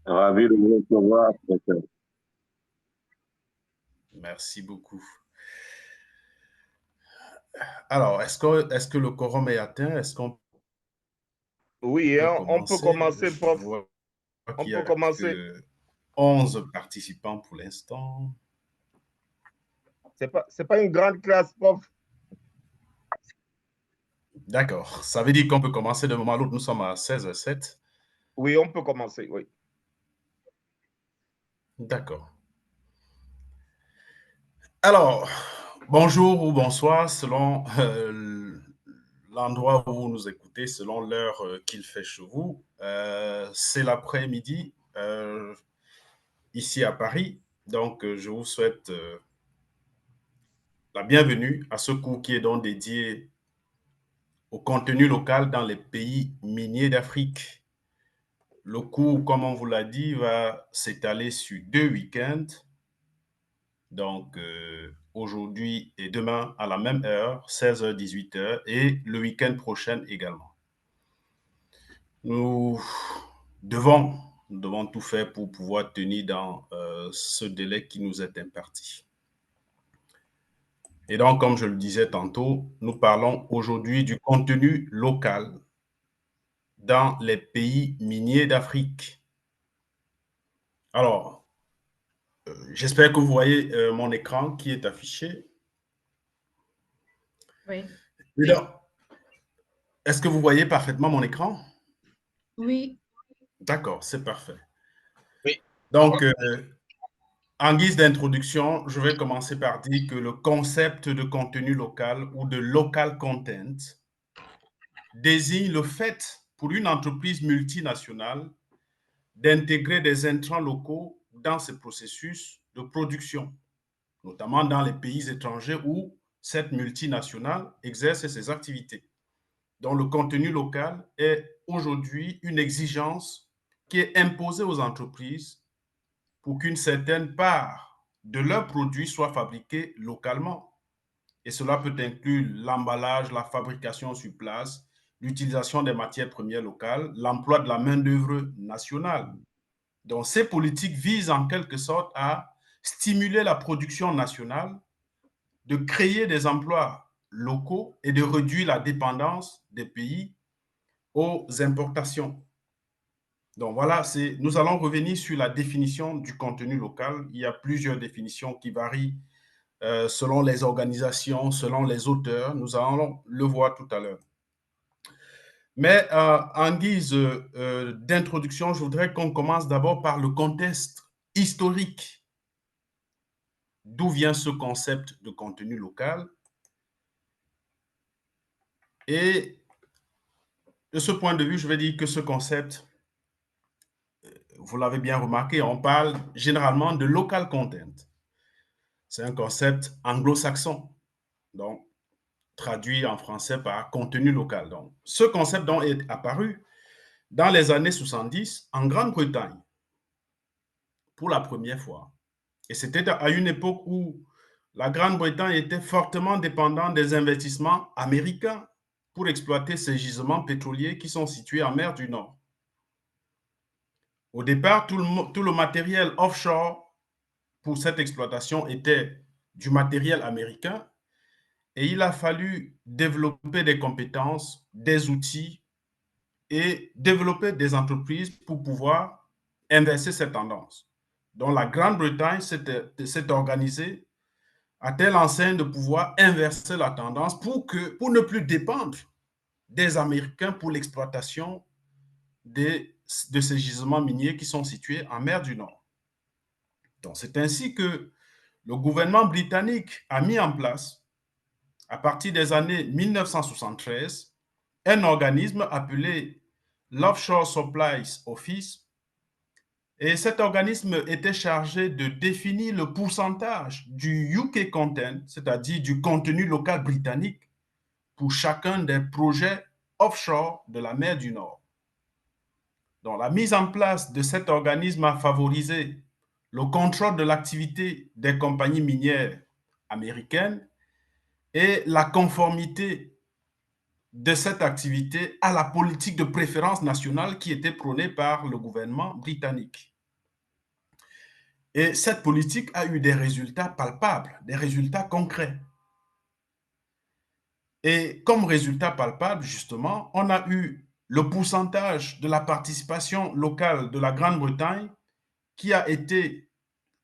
Ravi de vous recevoir, professeur. Merci beaucoup. Alors, est-ce que le quorum est atteint? Est-ce qu'on Oui, peut hein, on peut commencer? commencer, Je prof. vois On qu'il y a peut commencer. que 11 participants pour l'instant. C'est pas une grande classe, prof. D'accord. Ça veut dire qu'on peut commencer d'un moment à l'autre. Nous sommes à 16h07. Oui, on peut commencer, oui. D'accord. Alors, bonjour ou bonsoir selon l'endroit où vous nous écoutez, selon l'heure qu'il fait chez vous. C'est l'après-midi ici à Paris. Donc, je vous souhaite la bienvenue à ce cours qui est donc dédié au contenu local dans les pays miniers d'Afrique. Le cours, comme on vous l'a dit, va s'étaler sur 2 week-ends. Donc, aujourd'hui et demain à la même heure, 16h, 18h, et le week-end prochain également. Nous devons, nous devons tout faire pour pouvoir tenir dans ce délai qui nous est imparti. Et donc, comme je le disais tantôt, nous parlons aujourd'hui du contenu local dans les pays miniers d'Afrique. Alors, j'espère que vous voyez mon écran qui est affiché. Oui. Est-ce que vous voyez parfaitement mon écran? Oui. D'accord, c'est parfait. Oui. Donc, en guise d'introduction, je vais commencer par dire que le concept de contenu local ou de local content désigne le fait pour une entreprise multinationale d'intégrer des intrants locaux dans ses processus de production, notamment dans les pays étrangers où cette multinationale exerce ses activités. Donc, le contenu local est aujourd'hui une exigence qui est imposée aux entreprises pour qu'une certaine part de leurs produits soit fabriquée localement. Et cela peut inclure l'emballage, la fabrication sur place, l'utilisation des matières premières locales, l'emploi de la main-d'œuvre nationale. Donc, ces politiques visent en quelque sorte à stimuler la production nationale, de créer des emplois locaux et de réduire la dépendance des pays aux importations. Donc voilà, nous allons revenir sur la définition du contenu local. Il y a plusieurs définitions qui varient selon les organisations, selon les auteurs. Nous allons le voir tout à l'heure. Mais en guise d'introduction, je voudrais qu'on commence d'abord par le contexte historique. D'où vient ce concept de contenu local? Et de ce point de vue, je vais dire que ce concept, vous l'avez bien remarqué, on parle généralement de local content. C'est un concept anglo-saxon, donc traduit en français par contenu local. Donc, ce concept donc est apparu dans les années 70 en Grande-Bretagne pour la première fois. Et c'était à une époque où la Grande-Bretagne était fortement dépendante des investissements américains pour exploiter ces gisements pétroliers qui sont situés en mer du Nord. Au départ, tout le matériel offshore pour cette exploitation était du matériel américain et il a fallu développer des compétences, des outils et développer des entreprises pour pouvoir inverser cette tendance. Donc la Grande-Bretagne s'est organisée à telle enseigne de pouvoir inverser la tendance pour ne plus dépendre des Américains pour l'exploitation de ces gisements miniers qui sont situés en mer du Nord. Donc c'est ainsi que le gouvernement britannique a mis en place, à partir des années 1973, un organisme appelé l'Offshore Supplies Office. Et cet organisme était chargé de définir le pourcentage du UK content, c'est-à-dire du contenu local britannique, pour chacun des projets offshore de la mer du Nord. Donc, la mise en place de cet organisme a favorisé le contrôle de l'activité des compagnies minières américaines et la conformité de cette activité à la politique de préférence nationale qui était prônée par le gouvernement britannique. Et cette politique a eu des résultats palpables, des résultats concrets. Et comme résultat palpable, justement, on a eu le pourcentage de la participation locale de la Grande-Bretagne qui a été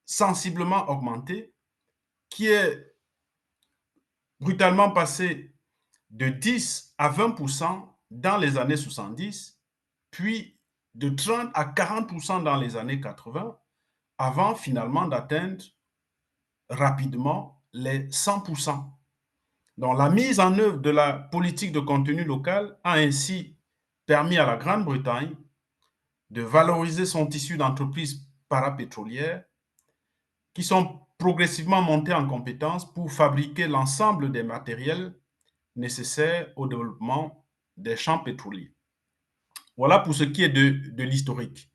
sensiblement augmenté, qui est brutalement passé de 10 à 20% dans les années 70, puis de 30 à 40% dans les années 80, avant finalement d'atteindre rapidement les 100%. Donc, la mise en œuvre de la politique de contenu local a ainsi permis à la Grande-Bretagne de valoriser son tissu d'entreprises parapétrolières qui sont progressivement montées en compétences pour fabriquer l'ensemble des matériels nécessaires au développement des champs pétroliers. Voilà pour ce qui est de l'historique.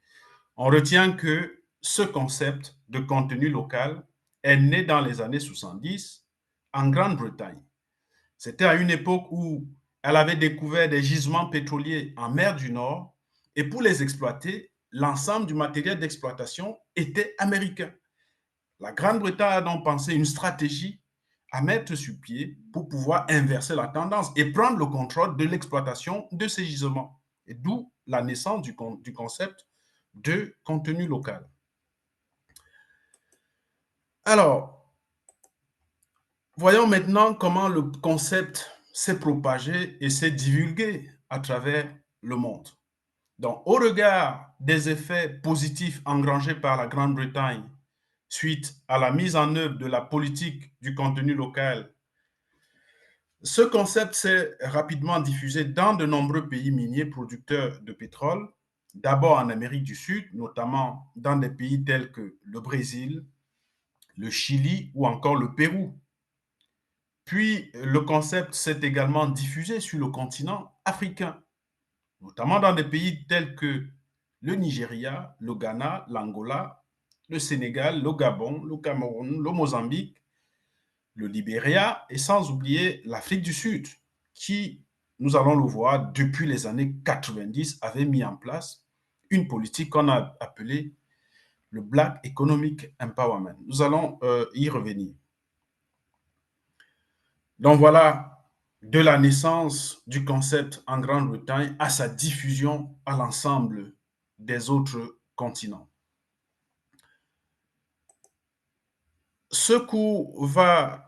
On retient que ce concept de contenu local est né dans les années 70 en Grande-Bretagne. C'était à une époque où elle avait découvert des gisements pétroliers en mer du Nord et pour les exploiter, l'ensemble du matériel d'exploitation était américain. La Grande-Bretagne a donc pensé une stratégie à mettre sur pied pour pouvoir inverser la tendance et prendre le contrôle de l'exploitation de ces gisements. Et d'où la naissance du concept de contenu local. Alors, voyons maintenant comment le concept s'est propagé et s'est divulgué à travers le monde. Donc, au regard des effets positifs engrangés par la Grande-Bretagne suite à la mise en œuvre de la politique du contenu local, ce concept s'est rapidement diffusé dans de nombreux pays miniers producteurs de pétrole, d'abord en Amérique du Sud, notamment dans des pays tels que le Brésil, le Chili ou encore le Pérou. Puis, le concept s'est également diffusé sur le continent africain, notamment dans des pays tels que le Nigeria, le Ghana, l'Angola, le Sénégal, le Gabon, le Cameroun, le Mozambique, le Libéria et sans oublier l'Afrique du Sud, qui, nous allons le voir, depuis les années 90, avait mis en place une politique qu'on a appelée le Black Economic Empowerment. Nous allons y revenir. Donc voilà, de la naissance du concept en Grande-Bretagne à sa diffusion à l'ensemble des autres continents. Ce cours va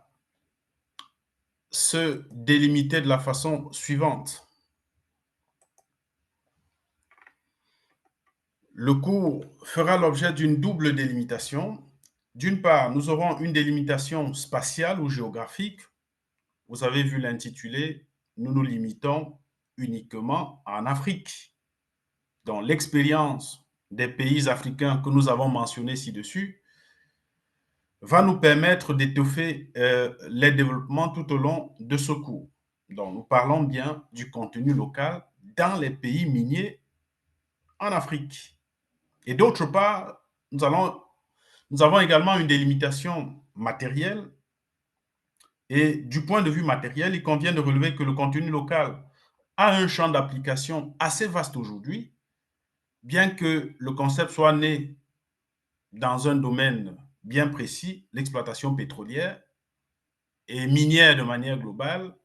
se délimiter de la façon suivante. Le cours fera l'objet d'une double délimitation. D'une part, nous aurons une délimitation spatiale ou géographique. Vous avez vu l'intitulé, nous nous limitons uniquement en Afrique. Dans l'expérience des pays africains que nous avons mentionnés ci-dessus, va nous permettre d'étoffer les développements tout au long de ce cours. Donc, nous parlons bien du contenu local dans les pays miniers en Afrique. Et d'autre part, nous avons également une délimitation matérielle. Et du point de vue matériel, il convient de relever que le contenu local a un champ d'application assez vaste aujourd'hui, bien que le concept soit né dans un domaine bien précis, l'exploitation pétrolière et minière de manière globale,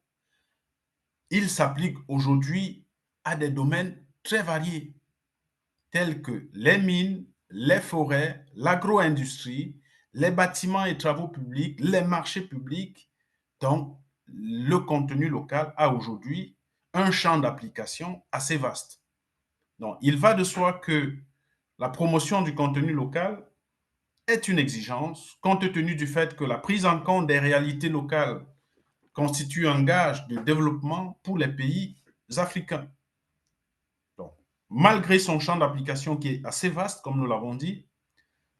il s'applique aujourd'hui à des domaines très variés, tels que les mines, les forêts, l'agro-industrie, les bâtiments et travaux publics, les marchés publics. Donc, le contenu local a aujourd'hui un champ d'application assez vaste. Donc, il va de soi que la promotion du contenu local est une exigence, compte tenu du fait que la prise en compte des réalités locales constitue un gage de développement pour les pays africains. Donc, malgré son champ d'application qui est assez vaste, comme nous l'avons dit,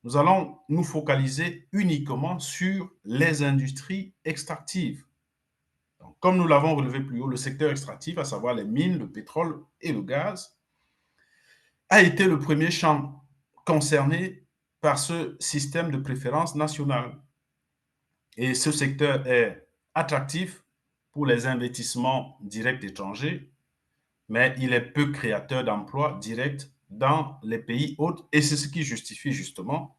nous allons nous focaliser uniquement sur les industries extractives. Donc, comme nous l'avons relevé plus haut, le secteur extractif, à savoir les mines, le pétrole et le gaz, a été le premier champ concerné par ce système de préférence nationale. Et ce secteur est attractif pour les investissements directs étrangers, mais il est peu créateur d'emplois directs dans les pays hôtes et c'est ce qui justifie justement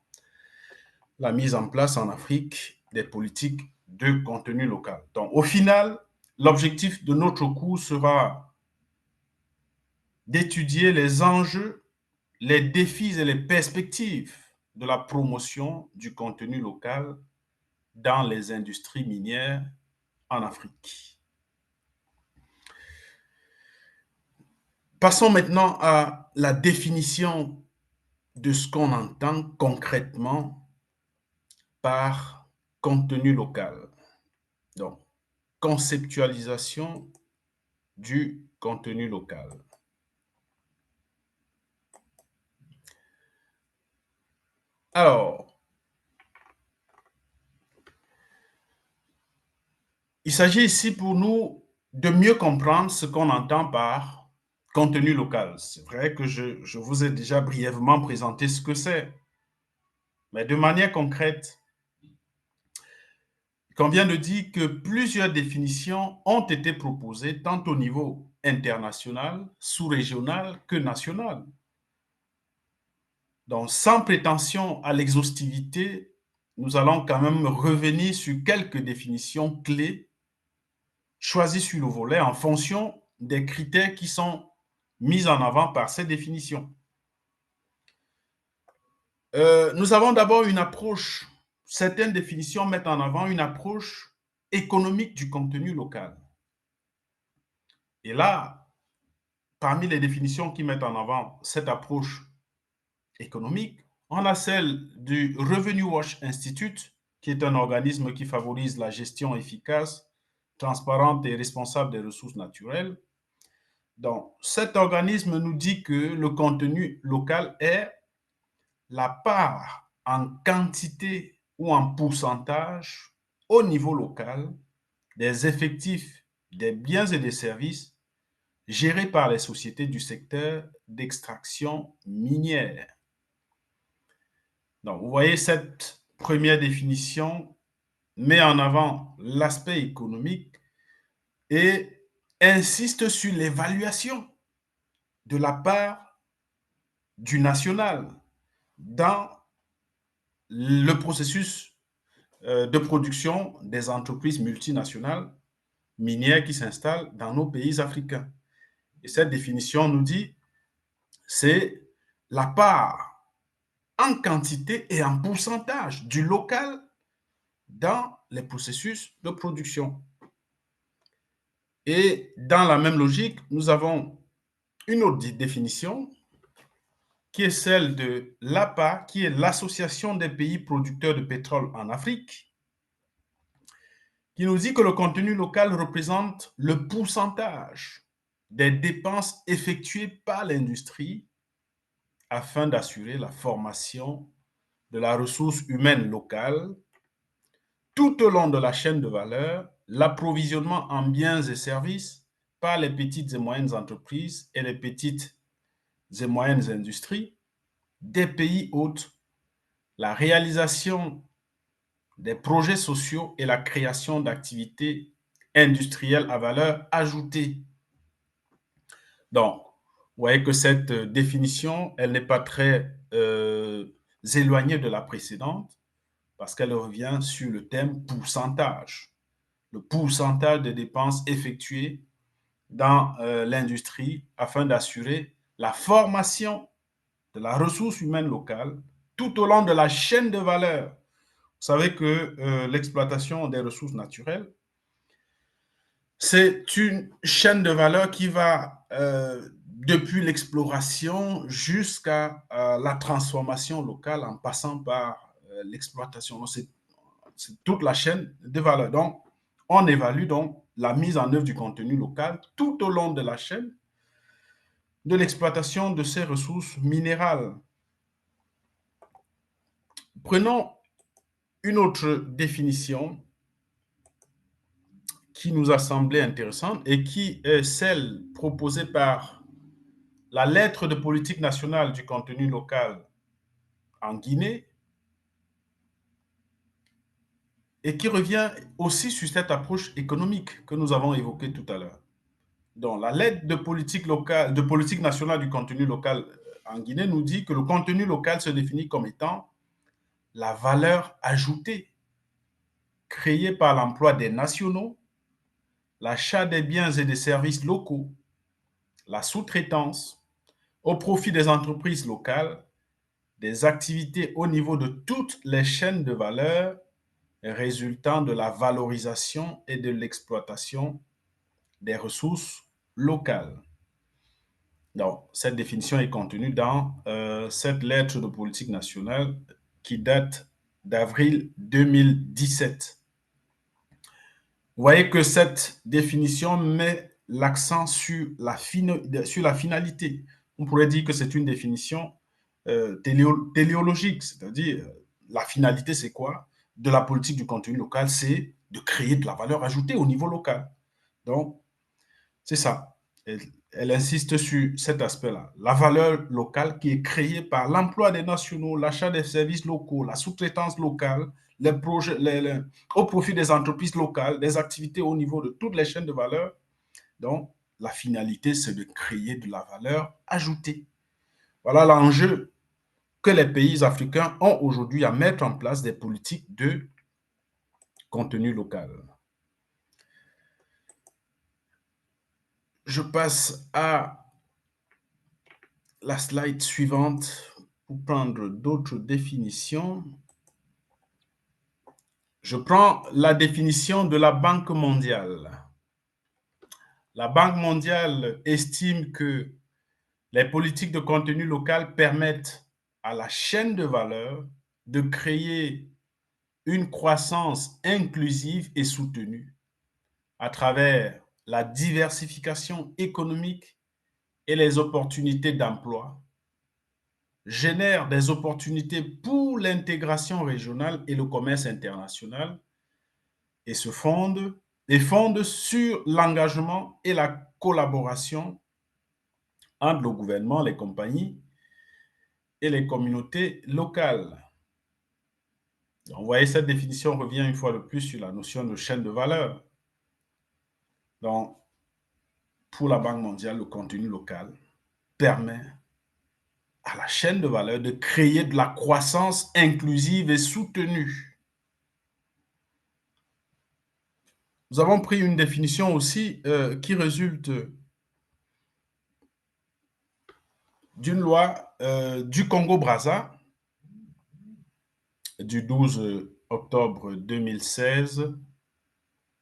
la mise en place en Afrique des politiques de contenu local. Donc, au final, l'objectif de notre cours sera d'étudier les enjeux, les défis et les perspectives de la promotion du contenu local dans les industries minières en Afrique. Passons maintenant à la définition de ce qu'on entend concrètement par contenu local. Donc, conceptualisation du contenu local. Alors, il s'agit ici pour nous de mieux comprendre ce qu'on entend par contenu local. C'est vrai que je vous ai déjà brièvement présenté ce que c'est, mais de manière concrète, il convient de dire que plusieurs définitions ont été proposées tant au niveau international, sous-régional que national. Donc, sans prétention à l'exhaustivité, nous allons quand même revenir sur quelques définitions clés choisies sur le volet en fonction des critères qui sont mis en avant par ces définitions. Nous avons d'abord une approche, certaines définitions mettent en avant une approche économique du contenu local. Et là, parmi les définitions qui mettent en avant cette approche économique, on a celle du Revenue Watch Institute, qui est un organisme qui favorise la gestion efficace, transparente et responsable des ressources naturelles. Donc, cet organisme nous dit que le contenu local est la part en quantité ou en pourcentage au niveau local des effectifs, des biens et des services gérés par les sociétés du secteur d'extraction minière. Donc, vous voyez, cette première définition met en avant l'aspect économique et insiste sur l'évaluation de la part du national dans le processus de production des entreprises multinationales minières qui s'installent dans nos pays africains. Et cette définition nous dit, c'est la part en quantité et en pourcentage du local dans les processus de production. Et dans la même logique, nous avons une autre définition qui est celle de l'APA, qui est l'Association des pays producteurs de pétrole en Afrique, qui nous dit que le contenu local représente le pourcentage des dépenses effectuées par l'industrie afin d'assurer la formation de la ressource humaine locale tout au long de la chaîne de valeur, l'approvisionnement en biens et services par les petites et moyennes entreprises et les petites et moyennes industries des pays hôtes, la réalisation des projets sociaux et la création d'activités industrielles à valeur ajoutée. Donc, vous voyez que cette définition, elle n'est pas très éloignée de la précédente parce qu'elle revient sur le thème pourcentage. Le pourcentage des dépenses effectuées dans l'industrie afin d'assurer la formation de la ressource humaine locale tout au long de la chaîne de valeur. Vous savez que l'exploitation des ressources naturelles, c'est une chaîne de valeur qui va depuis l'exploration jusqu'à la transformation locale en passant par l'exploitation. C'est toute la chaîne de valeur. Donc, on évalue donc la mise en œuvre du contenu local tout au long de la chaîne de l'exploitation de ces ressources minérales. Prenons une autre définition qui nous a semblé intéressante et qui est celle proposée par la lettre de politique nationale du contenu local en Guinée et qui revient aussi sur cette approche économique que nous avons évoquée tout à l'heure. Donc, la lettre de politique nationale du contenu local en Guinée nous dit que le contenu local se définit comme étant la valeur ajoutée créée par l'emploi des nationaux, l'achat des biens et des services locaux, la sous-traitance au profit des entreprises locales, des activités au niveau de toutes les chaînes de valeur résultant de la valorisation et de l'exploitation des ressources locales. Donc, cette définition est contenue dans cette lettre de politique nationale qui date d'avril 2017. Vous voyez que cette définition met l'accent sur la finalité. On pourrait dire que c'est une définition téléologique, c'est-à-dire la finalité, c'est quoi? De la politique du contenu local, c'est de créer de la valeur ajoutée au niveau local. Donc, c'est ça. Elle insiste sur cet aspect-là. La valeur locale qui est créée par l'emploi des nationaux, l'achat des services locaux, la sous-traitance locale, les projets, au profit des entreprises locales, des activités au niveau de toutes les chaînes de valeur. Donc, la finalité, c'est de créer de la valeur ajoutée. Voilà l'enjeu que les pays africains ont aujourd'hui à mettre en place des politiques de contenu local. Je passe à la slide suivante pour prendre d'autres définitions. Je prends la définition de la Banque mondiale. La Banque mondiale estime que les politiques de contenu local permettent à la chaîne de valeur de créer une croissance inclusive et soutenue à travers la diversification économique et les opportunités d'emploi, génère des opportunités pour l'intégration régionale et le commerce international et fonde sur l'engagement et la collaboration entre le gouvernement, les compagnies et les communautés locales. Donc, vous voyez, cette définition revient une fois de plus sur la notion de chaîne de valeur. Donc, pour la Banque mondiale, le contenu local permet à la chaîne de valeur de créer de la croissance inclusive et soutenue. Nous avons pris une définition aussi qui résulte d'une loi du Congo-Brazza du 12 octobre 2016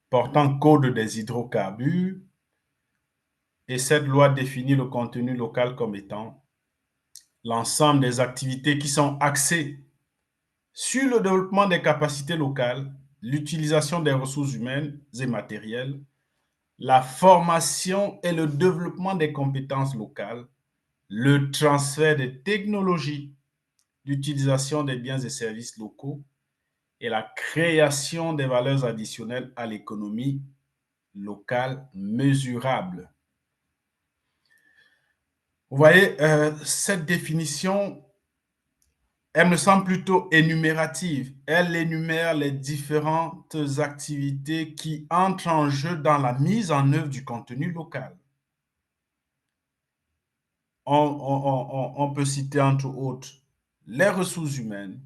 portant code des hydrocarbures. Et cette loi définit le contenu local comme étant l'ensemble des activités qui sont axées sur le développement des capacités locales, l'utilisation des ressources humaines et matérielles, la formation et le développement des compétences locales, le transfert des technologies, l'utilisation des biens et services locaux et la création des valeurs additionnelles à l'économie locale mesurable. Vous voyez, cette définition, elle me semble plutôt énumérative. Elle énumère les différentes activités qui entrent en jeu dans la mise en œuvre du contenu local. On peut citer entre autres les ressources humaines,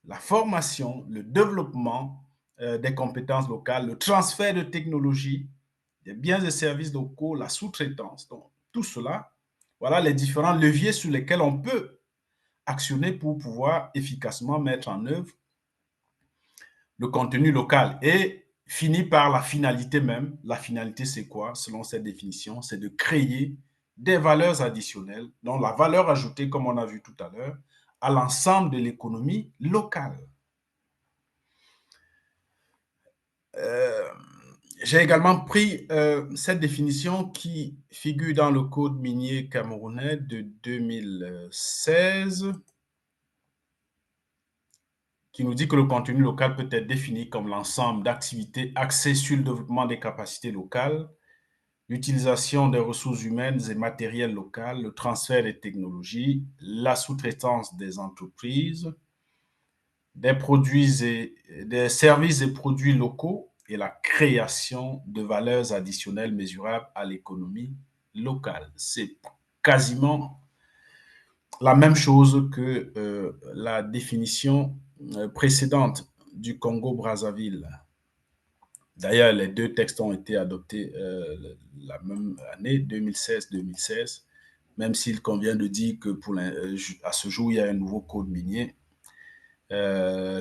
la formation, le développement des compétences locales, le transfert de technologies, des biens et services locaux, la sous-traitance. Donc, tout cela, voilà les différents leviers sur lesquels on peut actionner pour pouvoir efficacement mettre en œuvre le contenu local et finit par la finalité même. La finalité, c'est quoi? Selon cette définition, c'est de créer des valeurs additionnelles, dont la valeur ajoutée, comme on a vu tout à l'heure, à l'ensemble de l'économie locale. J'ai également pris cette définition qui figure dans le code minier camerounais de 2016, qui nous dit que le contenu local peut être défini comme l'ensemble d'activités axées sur le développement des capacités locales, l'utilisation des ressources humaines et matérielles locales, le transfert des technologies, la sous-traitance des entreprises, des produits et des services et produits locaux et la création de valeurs additionnelles mesurables à l'économie locale. C'est quasiment la même chose que la définition précédente du Congo-Brazzaville. D'ailleurs, les deux textes ont été adoptés la même année, 2016-2016, même s'il convient de dire que à ce jour, il y a un nouveau code minier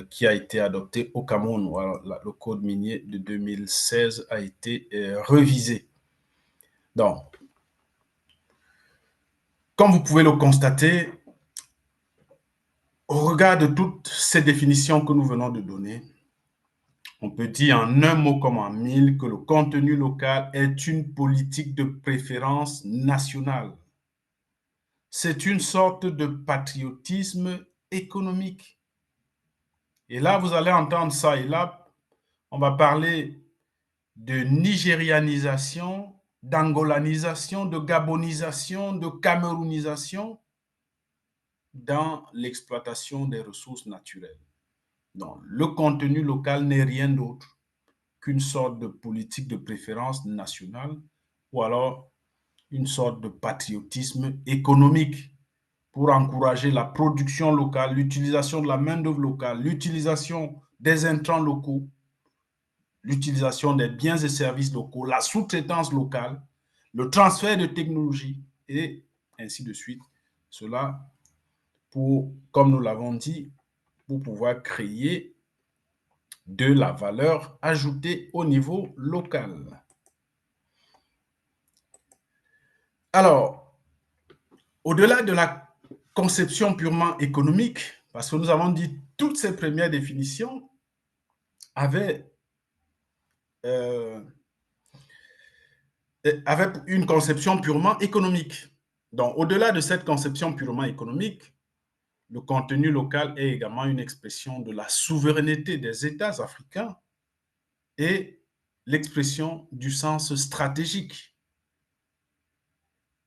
qui a été adopté au Cameroun. Alors, le code minier de 2016 a été révisé. Donc, comme vous pouvez le constater, au regard de toutes ces définitions que nous venons de donner, on peut dire en un mot comme en mille que le contenu local est une politique de préférence nationale. C'est une sorte de patriotisme économique. Et là, vous allez entendre ça. Et là, on va parler de nigérianisation, d'angolanisation, de gabonisation, de camerounisation dans l'exploitation des ressources naturelles. Donc, le contenu local n'est rien d'autre qu'une sorte de politique de préférence nationale ou alors une sorte de patriotisme économique pour encourager la production locale, l'utilisation de la main-d'œuvre locale, l'utilisation des intrants locaux, l'utilisation des biens et services locaux, la sous-traitance locale, le transfert de technologies et ainsi de suite. Cela pour, comme nous l'avons dit, pour pouvoir créer de la valeur ajoutée au niveau local. Alors, au-delà de la conception purement économique, parce que nous avons dit toutes ces premières définitions avaient une conception purement économique. Donc, au-delà de cette conception purement économique, le contenu local est également une expression de la souveraineté des États africains et l'expression du sens stratégique.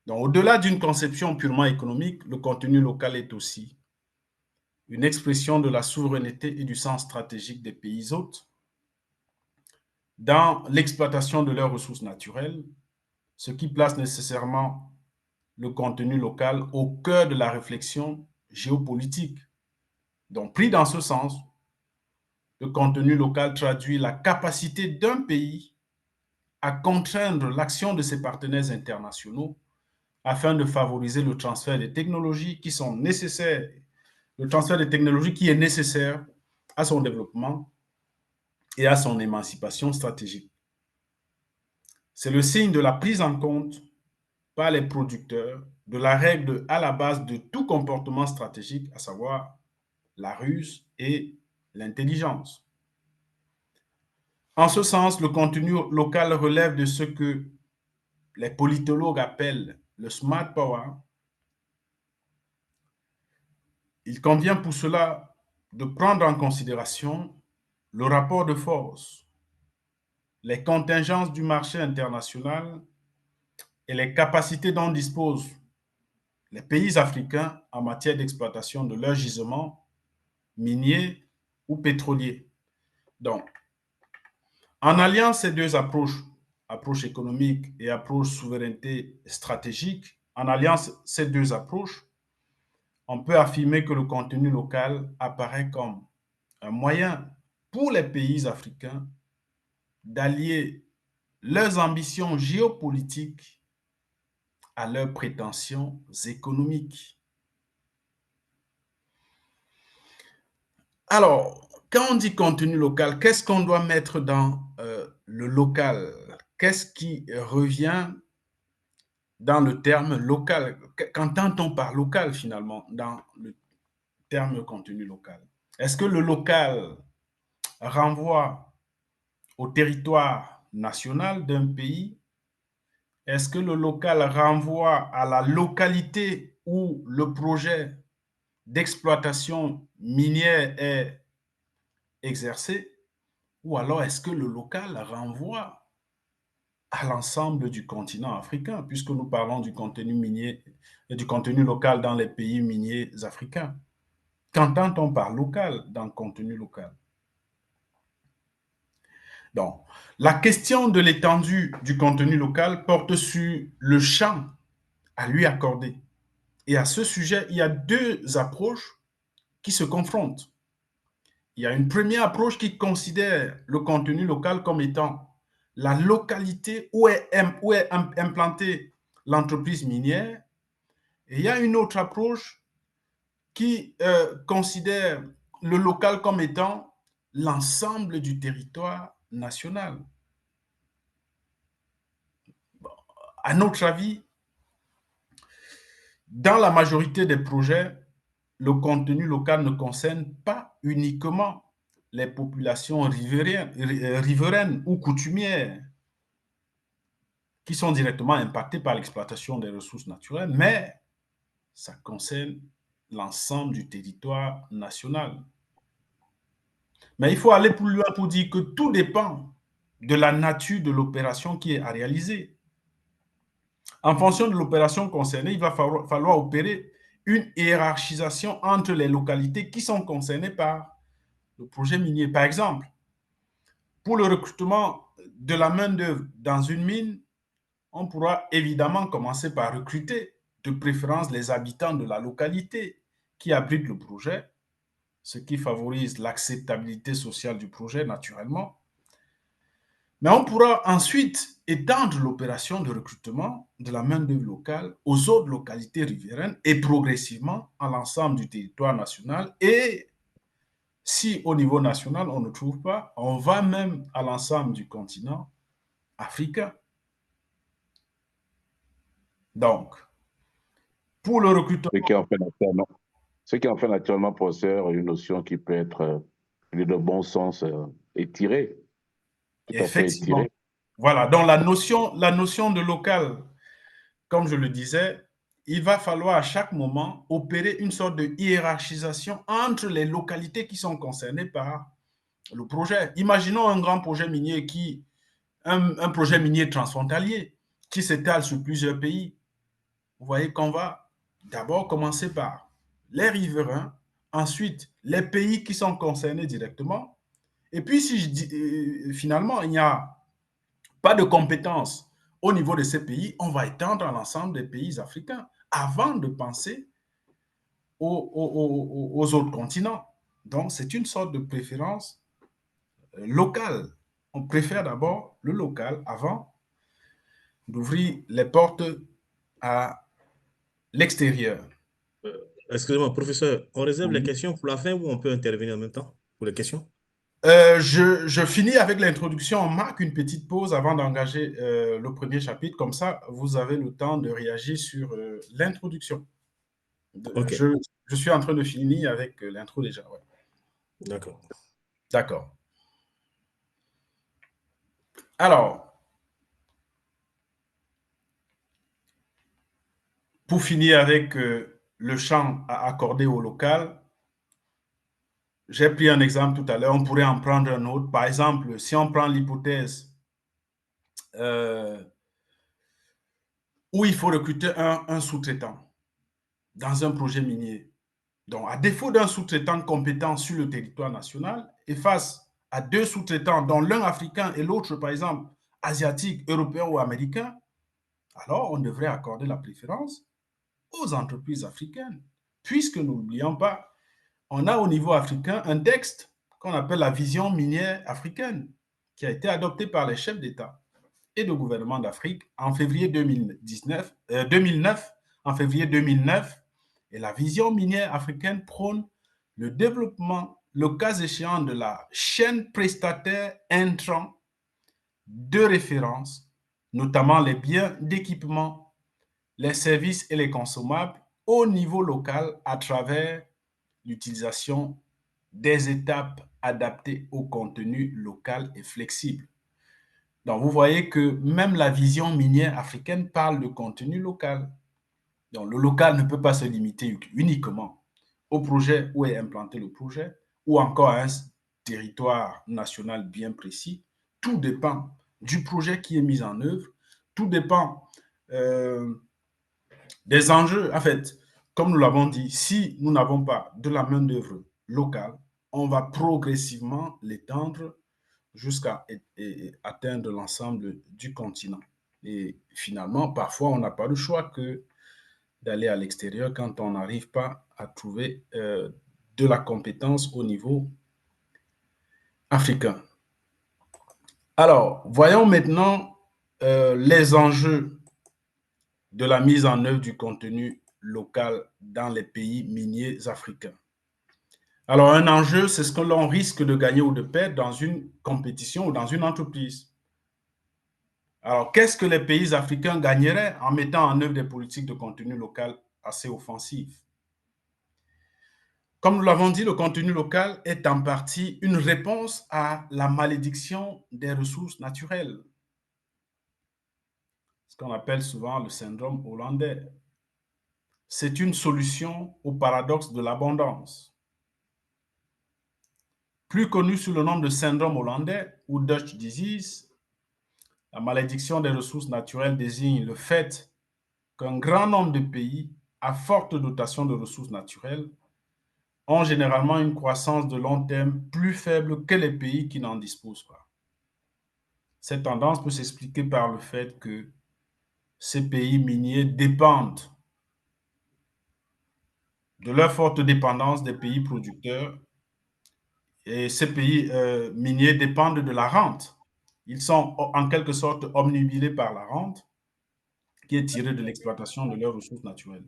Donc, au-delà d'une conception purement économique, le contenu local est aussi une expression de la souveraineté et du sens stratégique des pays hôtes dans l'exploitation de leurs ressources naturelles, ce qui place nécessairement le contenu local au cœur de la réflexion géopolitique. Donc, pris dans ce sens, le contenu local traduit la capacité d'un pays à contraindre l'action de ses partenaires internationaux afin de favoriser le transfert des technologies qui sont nécessaires, le transfert des technologies qui est nécessaire à son développement et à son émancipation stratégique. C'est le signe de la prise en compte par les producteurs de la règle à la base de tout comportement stratégique, à savoir la ruse et l'intelligence. En ce sens, le contenu local relève de ce que les politologues appellent le smart power. Il convient pour cela de prendre en considération le rapport de force, les contingences du marché international et les capacités dont disposent les pays africains en matière d'exploitation de leurs gisements miniers ou pétroliers. Donc, en alliant ces deux approches, approche économique et approche souveraineté stratégique, en alliant ces deux approches, on peut affirmer que le contenu local apparaît comme un moyen pour les pays africains d'allier leurs ambitions géopolitiques à leurs prétentions économiques. Alors, quand on dit contenu local, qu'est-ce qu'on doit mettre dans le local? Qu'est-ce qui revient dans le terme local? Qu'entend-on par local finalement dans le terme contenu local? Est-ce que le local renvoie au territoire national d'un pays? Est-ce que le local renvoie à la localité où le projet d'exploitation minière est exercé? Ou alors est-ce que le local renvoie à l'ensemble du continent africain, puisque nous parlons du contenu minier et du contenu local dans les pays miniers africains? Qu'entend-on par local dans le contenu local? Donc, la question de l'étendue du contenu local porte sur le champ à lui accorder. Et à ce sujet, il y a deux approches qui se confrontent. il y a une première approche qui considère le contenu local comme étant la localité où est implantée l'entreprise minière. Et il y a une autre approche qui considère le local comme étant l'ensemble du territoire national. Bon, à notre avis, dans la majorité des projets, le contenu local ne concerne pas uniquement les populations riveraines ou coutumières qui sont directement impactées par l'exploitation des ressources naturelles, mais ça concerne l'ensemble du territoire national. Mais il faut aller plus loin pour dire que tout dépend de la nature de l'opération qui est à réaliser. En fonction de l'opération concernée, il va falloir opérer une hiérarchisation entre les localités qui sont concernées par le projet minier. Par exemple, pour le recrutement de la main-d'œuvre dans une mine, on pourra évidemment commencer par recruter, de préférence les habitants de la localité qui abrite le projet, ce qui favorise l'acceptabilité sociale du projet naturellement. Mais on pourra ensuite étendre l'opération de recrutement de la main-d'œuvre locale aux autres localités riveraines et progressivement à l'ensemble du territoire national. Et si au niveau national, on ne trouve pas, on va même à l'ensemble du continent africain. Donc, pour le recrutement. Ce qui en fait naturellement, professeur, une notion qui peut être de bon sens étirée. Tout à fait Effectivement. étirée. Voilà, donc la notion de local, comme je le disais, il va falloir à chaque moment opérer une sorte de hiérarchisation entre les localités qui sont concernées par le projet. Imaginons un grand projet minier un projet minier transfrontalier qui s'étale sur plusieurs pays. Vous voyez qu'on va d'abord commencer par les riverains, ensuite les pays qui sont concernés directement. Et puis, si je dis, finalement, il n'y a pas de compétences au niveau de ces pays, on va étendre à l'ensemble des pays africains avant de penser aux autres continents. Donc, c'est une sorte de préférence locale. On préfère d'abord le local avant d'ouvrir les portes à l'extérieur. Excusez-moi, professeur, on réserve les Oui. questions pour la fin ou on peut intervenir en même temps pour les questions? Je finis avec l'introduction. On marque une petite pause avant d'engager le premier chapitre. Comme ça, vous avez le temps de réagir sur l'introduction. Ok. Je suis en train de finir avec l'intro déjà. Ouais. D'accord. D'accord. Alors, pour finir avec le champ à accorder au local, j'ai pris un exemple tout à l'heure, on pourrait en prendre un autre. Par exemple, si on prend l'hypothèse où il faut recruter un sous-traitant dans un projet minier. Donc, à défaut d'un sous-traitant compétent sur le territoire national et face à deux sous-traitants, dont l'un africain et l'autre, par exemple, asiatique, européen ou américain, alors on devrait accorder la préférence aux entreprises africaines. Puisque, n'oublions pas, on a au niveau africain un texte qu'on appelle la vision minière africaine, qui a été adopté par les chefs d'État et de gouvernement d'Afrique en février 2009, en février 2009, et la vision minière africaine prône le développement, le cas échéant, de la chaîne prestataire intrant de référence, notamment les biens d'équipement, les services et les consommables au niveau local à travers l'utilisation des étapes adaptées au contenu local et flexible. Donc, vous voyez que même la vision minière africaine parle de contenu local. Donc, le local ne peut pas se limiter uniquement au projet où est implanté le projet ou encore à un territoire national bien précis. Tout dépend du projet qui est mis en œuvre. Tout dépend des enjeux. En fait, comme nous l'avons dit, si nous n'avons pas de la main-d'œuvre locale, on va progressivement l'étendre jusqu'à atteindre l'ensemble du continent. Et finalement, parfois, on n'a pas le choix que d'aller à l'extérieur quand on n'arrive pas à trouver de la compétence au niveau africains. Alors, voyons maintenant les enjeux de la mise en œuvre du contenu local dans les pays miniers africains. Alors, un enjeu, c'est ce que l'on risque de gagner ou de perdre dans une compétition ou dans une entreprise. Alors, qu'est-ce que les pays africains gagneraient en mettant en œuvre des politiques de contenu local assez offensives? Comme nous l'avons dit, le contenu local est en partie une réponse à la malédiction des ressources naturelles, ce qu'on appelle souvent le syndrome hollandais. C'est une solution au paradoxe de l'abondance. Plus connu sous le nom de syndrome hollandais ou Dutch disease, la malédiction des ressources naturelles désigne le fait qu'un grand nombre de pays à forte dotation de ressources naturelles ont généralement une croissance de long terme plus faible que les pays qui n'en disposent pas. Cette tendance peut s'expliquer par le fait que ces pays miniers dépendent de leur forte dépendance des pays producteurs et ces pays miniers dépendent de la rente. Ils sont en quelque sorte obnubilés par la rente qui est tirée de l'exploitation de leurs ressources naturelles.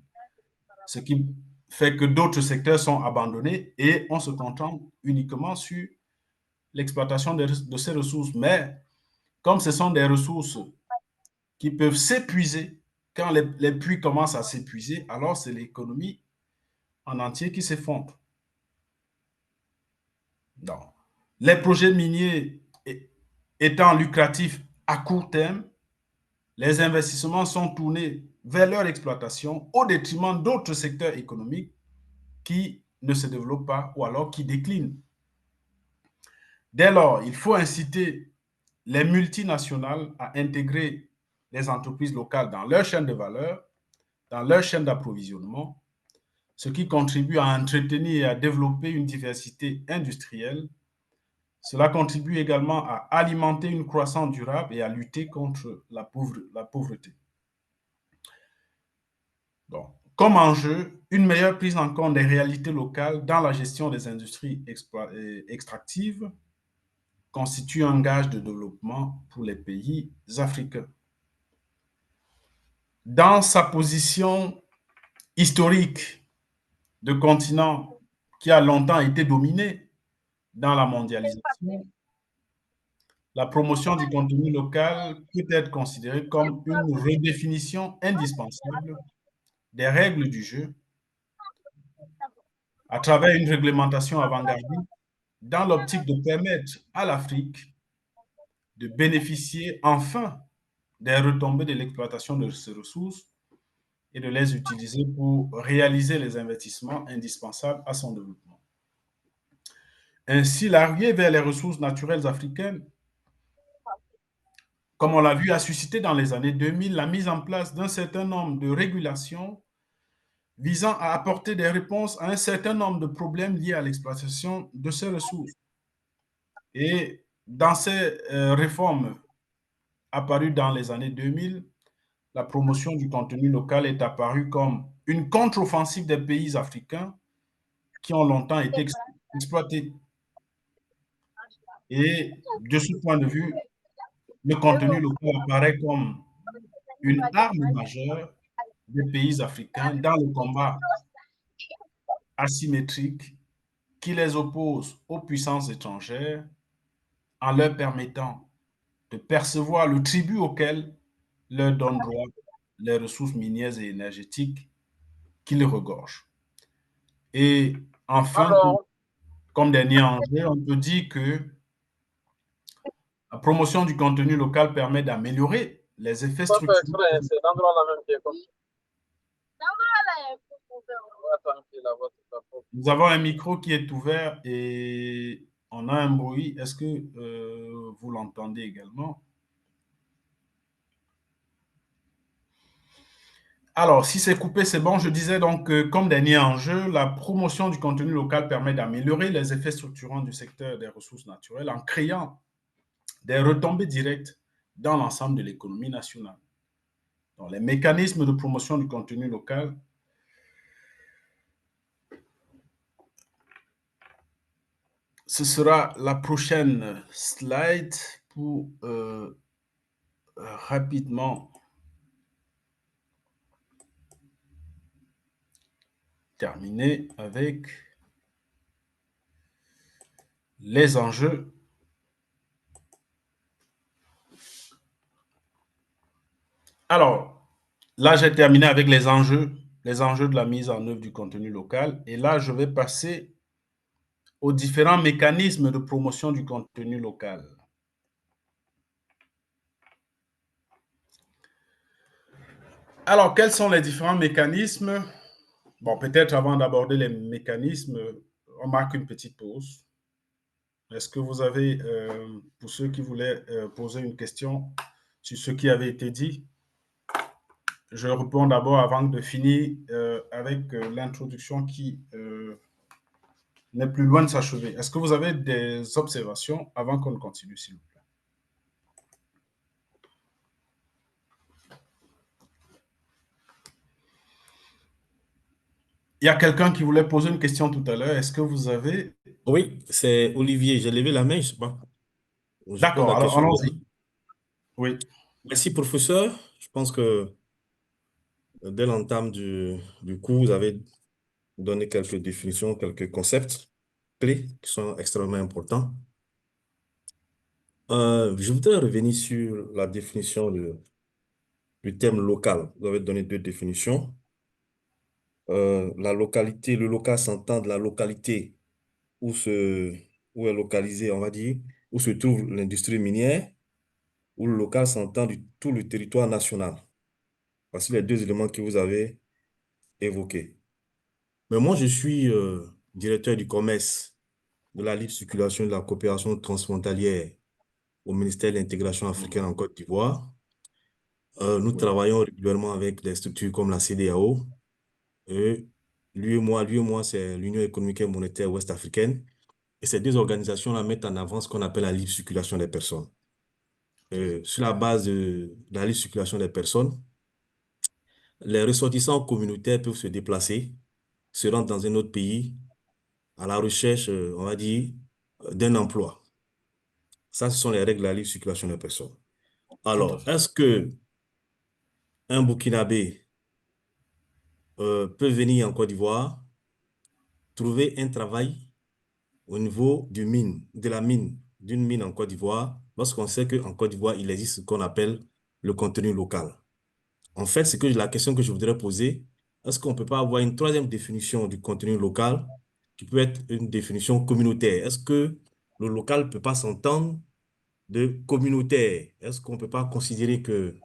Ce qui fait que d'autres secteurs sont abandonnés et on se contente uniquement sur l'exploitation de ces ressources. Mais comme ce sont des ressources qui peuvent s'épuiser, quand les puits commencent à s'épuiser, alors c'est l'économie en entier qui s'effondre. Donc, les projets miniers étant lucratifs à court terme, les investissements sont tournés vers leur exploitation au détriment d'autres secteurs économiques qui ne se développent pas ou alors qui déclinent. Dès lors, il faut inciter les multinationales à intégrer les entreprises locales dans leur chaîne de valeur, dans leur chaîne d'approvisionnement, ce qui contribue à entretenir et à développer une diversité industrielle. Cela contribue également à alimenter une croissance durable et à lutter contre la pauvreté. Donc, comme enjeu, une meilleure prise en compte des réalités locales dans la gestion des industries extractives constitue un gage de développement pour les pays africains. Dans sa position historique de continent qui a longtemps été dominé dans la mondialisation, la promotion du contenu local peut être considérée comme une redéfinition indispensable des règles du jeu à travers une réglementation avant-gardiste dans l'optique de permettre à l'Afrique de bénéficier enfin des retombées de l'exploitation de ces ressources et de les utiliser pour réaliser les investissements indispensables à son développement. Ainsi, l'arrivée vers les ressources naturelles africaines, comme on l'a vu, a suscité dans les années 2000 la mise en place d'un certain nombre de régulations visant à apporter des réponses à un certain nombre de problèmes liés à l'exploitation de ces ressources. Et dans ces réformes apparues dans les années 2000, la promotion du contenu local est apparue comme une contre-offensive des pays africains qui ont longtemps été exploités. Et de ce point de vue, le contenu local apparaît comme une arme majeure des pays africains dans le combat asymétrique qui les oppose aux puissances étrangères en leur permettant de percevoir le tribut auquel leur donnent droit les ressources minières et énergétiques qui les regorgent. Et enfin, comme dernier enjeu, on peut dire que la promotion du contenu local permet d'améliorer les effets structurels. Nous avons un micro qui est ouvert et on a un bruit. Est-ce que vous l'entendez également? Alors, si c'est coupé, c'est bon. Je disais donc que, comme dernier enjeu, la promotion du contenu local permet d'améliorer les effets structurants du secteur des ressources naturelles en créant des retombées directes dans l'ensemble de l'économie nationale. Donc, les mécanismes de promotion du contenu local ce sera la prochaine slide pour rapidement terminer avec les enjeux. Alors, là, j'ai terminé avec les enjeux de la mise en œuvre du contenu local. Et là, je vais passer aux différents mécanismes de promotion du contenu local. Alors, quels sont les différents mécanismes? Bon, peut-être avant d'aborder les mécanismes, on marque une petite pause. Est-ce que vous avez, pour ceux qui voulaient poser une question sur ce qui avait été dit, je réponds d'abord avant de finir avec l'introduction qui n'est plus loin de s'achever. Est-ce que vous avez des observations avant qu'on ne continue, s'il vous plaît? Il y a quelqu'un qui voulait poser une question tout à l'heure. Est-ce que vous avez... Oui, c'est Olivier. J'ai levé la main, je sais pas. Je pose D'accord, la alors question. allons-y. Oui. Merci, professeur. Je pense que dès l'entame du cours, vous avez donné quelques définitions, quelques concepts clés qui sont extrêmement importants. Je voudrais revenir sur la définition du terme local. Vous avez donné deux définitions. La localité, le local s'entend de la localité où est localisé, on va dire, où se trouve l'industrie minière, où le local s'entend du tout le territoire national. Voici les deux éléments que vous avez évoqués. Mais moi, je suis directeur du commerce, de la libre circulation et de la coopération transfrontalière au ministère de l'intégration africaine en Côte d'Ivoire. Nous travaillons régulièrement avec des structures comme la CEDEAO. Et l'UEMOA, c'est l'Union économique et monétaire ouest-africaine. Et ces deux organisations-là mettent en avant ce qu'on appelle la libre circulation des personnes. Sur la base de la libre circulation des personnes, les ressortissants communautaires peuvent se déplacer, se rendre dans un autre pays à la recherche, on va dire, d'un emploi. Ça, ce sont les règles de la libre circulation des personnes. Alors, est-ce que un Burkinabé peut venir en Côte d'Ivoire, trouver un travail au niveau d'une mine en Côte d'Ivoire, lorsqu'on sait qu'en Côte d'Ivoire, il existe ce qu'on appelle le contenu local? En fait, c'est la question que je voudrais poser. Est-ce qu'on ne peut pas avoir une troisième définition du contenu local qui peut être une définition communautaire? Est-ce que le local ne peut pas s'entendre de communautaire? Est-ce qu'on ne peut pas considérer que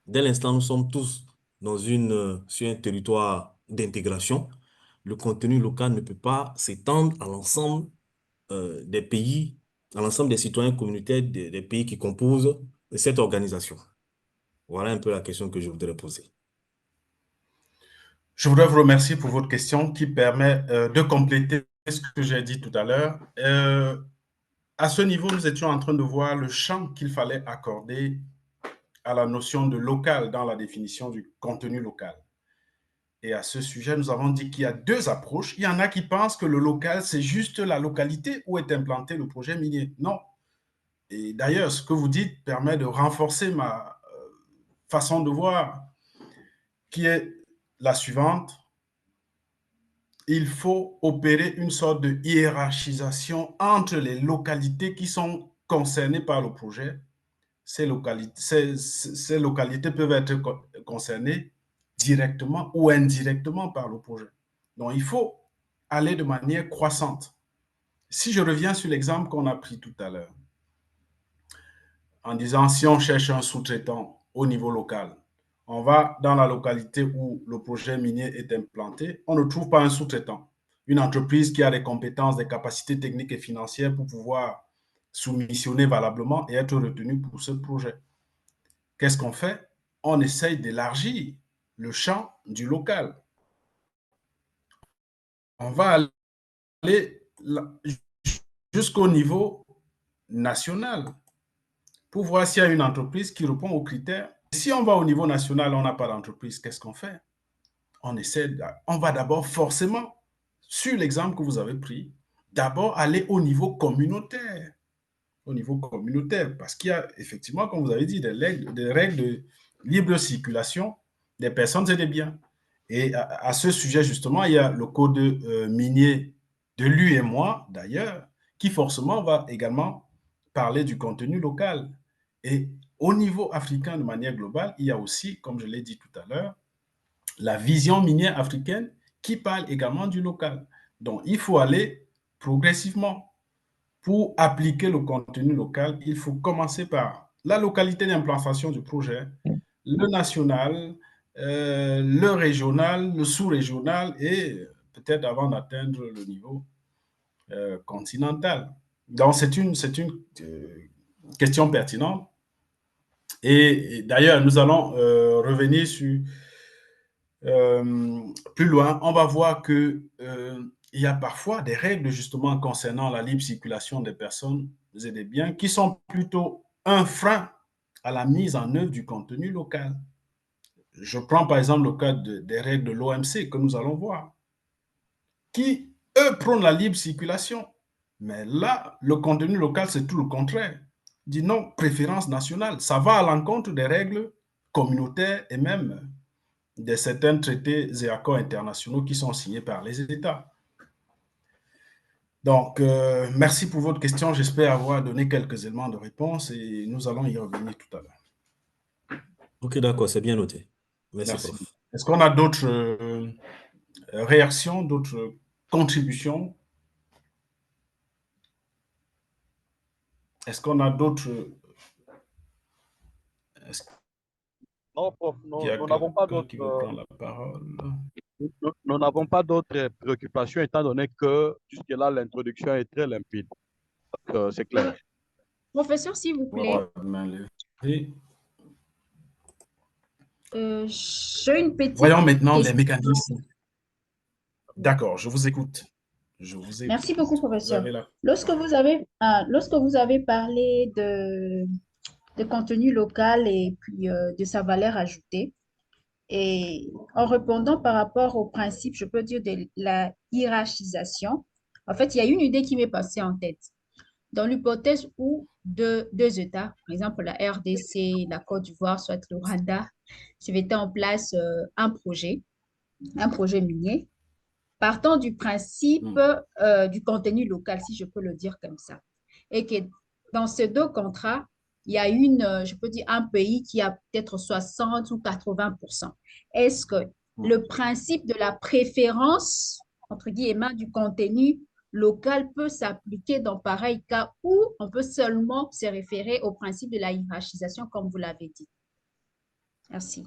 dès l'instant où nous sommes tous sur un territoire d'intégration, le contenu local ne peut pas s'étendre à l'ensemble des pays, à l'ensemble des citoyens communautaires des pays qui composent cette organisation? Voilà un peu la question que je voudrais poser. Je voudrais vous remercier pour votre question qui permet de compléter ce que j'ai dit tout à l'heure. À ce niveau, nous étions en train de voir le champ qu'il fallait accorder à la notion de local dans la définition du contenu local. Et à ce sujet, nous avons dit qu'il y a deux approches. Il y en a qui pensent que le local, c'est juste la localité où est implanté le projet minier. Non. Et d'ailleurs, ce que vous dites permet de renforcer ma façon de voir, qui est la suivante. Il faut opérer une sorte de hiérarchisation entre les localités qui sont concernées par le projet. Ces localités peuvent être concernées directement ou indirectement par le projet. Donc, il faut aller de manière croissante. Si je reviens sur l'exemple qu'on a pris tout à l'heure, en disant si on cherche un sous-traitant au niveau local, on va dans la localité où le projet minier est implanté, on ne trouve pas un sous-traitant, une entreprise qui a des compétences, des capacités techniques et financières pour pouvoir soumissionner valablement et être retenu pour ce projet. Qu'est-ce qu'on fait? On essaye d'élargir le champ du local. On va aller jusqu'au niveau national pour voir s'il y a une entreprise qui répond aux critères. Si on va au niveau national, on n'a pas d'entreprise, qu'est-ce qu'on fait? On va d'abord forcément, sur l'exemple que vous avez pris, d'abord aller au niveau communautaire. Au niveau communautaire, parce qu'il y a effectivement, comme vous avez dit, des règles de libre circulation des personnes et des biens. Et à ce sujet, justement, il y a le code minier de lui et moi, d'ailleurs, qui forcément va également parler du contenu local. Et au niveau africain, de manière globale, il y a aussi, comme je l'ai dit tout à l'heure, la vision minière africaine qui parle également du local. Donc, il faut aller progressivement. Pour appliquer le contenu local, il faut commencer par la localité d'implantation du projet, le national, le régional, le sous-régional et peut-être avant d'atteindre le niveau continental. Donc, c'est une question pertinente. Et d'ailleurs, nous allons revenir sur plus loin. On va voir que il y a parfois des règles justement concernant la libre circulation des personnes et des biens qui sont plutôt un frein à la mise en œuvre du contenu local. Je prends par exemple le cas des règles de l'OMC que nous allons voir, qui, eux, prônent la libre circulation. Mais là, le contenu local, c'est tout le contraire. Dit non, préférence nationale. Ça va à l'encontre des règles communautaires et même de certains traités et accords internationaux qui sont signés par les États. Donc, merci pour votre question. J'espère avoir donné quelques éléments de réponse et nous allons y revenir tout à l'heure. Ok, d'accord, c'est bien noté. Merci, Merci. prof. Est-ce qu'on a d'autres réactions, d'autres contributions? Est-ce qu'on a d'autres... Non, prof, Il y a nous n'avons pas quelqu'un qui veut d'autres prendre la parole? nous n'avons pas d'autres préoccupations étant donné que jusque-là, l'introduction est très limpide. C'est clair. Professeur, s'il vous plaît, j'ai une petite Voyons maintenant les question. mécanismes. D'accord, je vous écoute. Je vous écoute. Merci beaucoup, Vous professeur. avez la... Lorsque vous avez parlé de contenu local et puis de sa valeur ajoutée, et en répondant par rapport au principe, je peux dire, de la hiérarchisation, en fait, il y a une idée qui m'est passée en tête. Dans l'hypothèse où deux États, par exemple la RDC, la Côte d'Ivoire, soit le Rwanda, se mettaient en place un projet minier, partant du principe du contenu local, si je peux le dire comme ça. Et que dans ces deux contrats, il y a je peux dire, un pays qui a peut-être 60 ou 80%. Est-ce que le principe de la préférence, entre guillemets, du contenu local peut s'appliquer dans pareil cas où on peut seulement se référer au principe de la hiérarchisation, comme vous l'avez dit? Merci.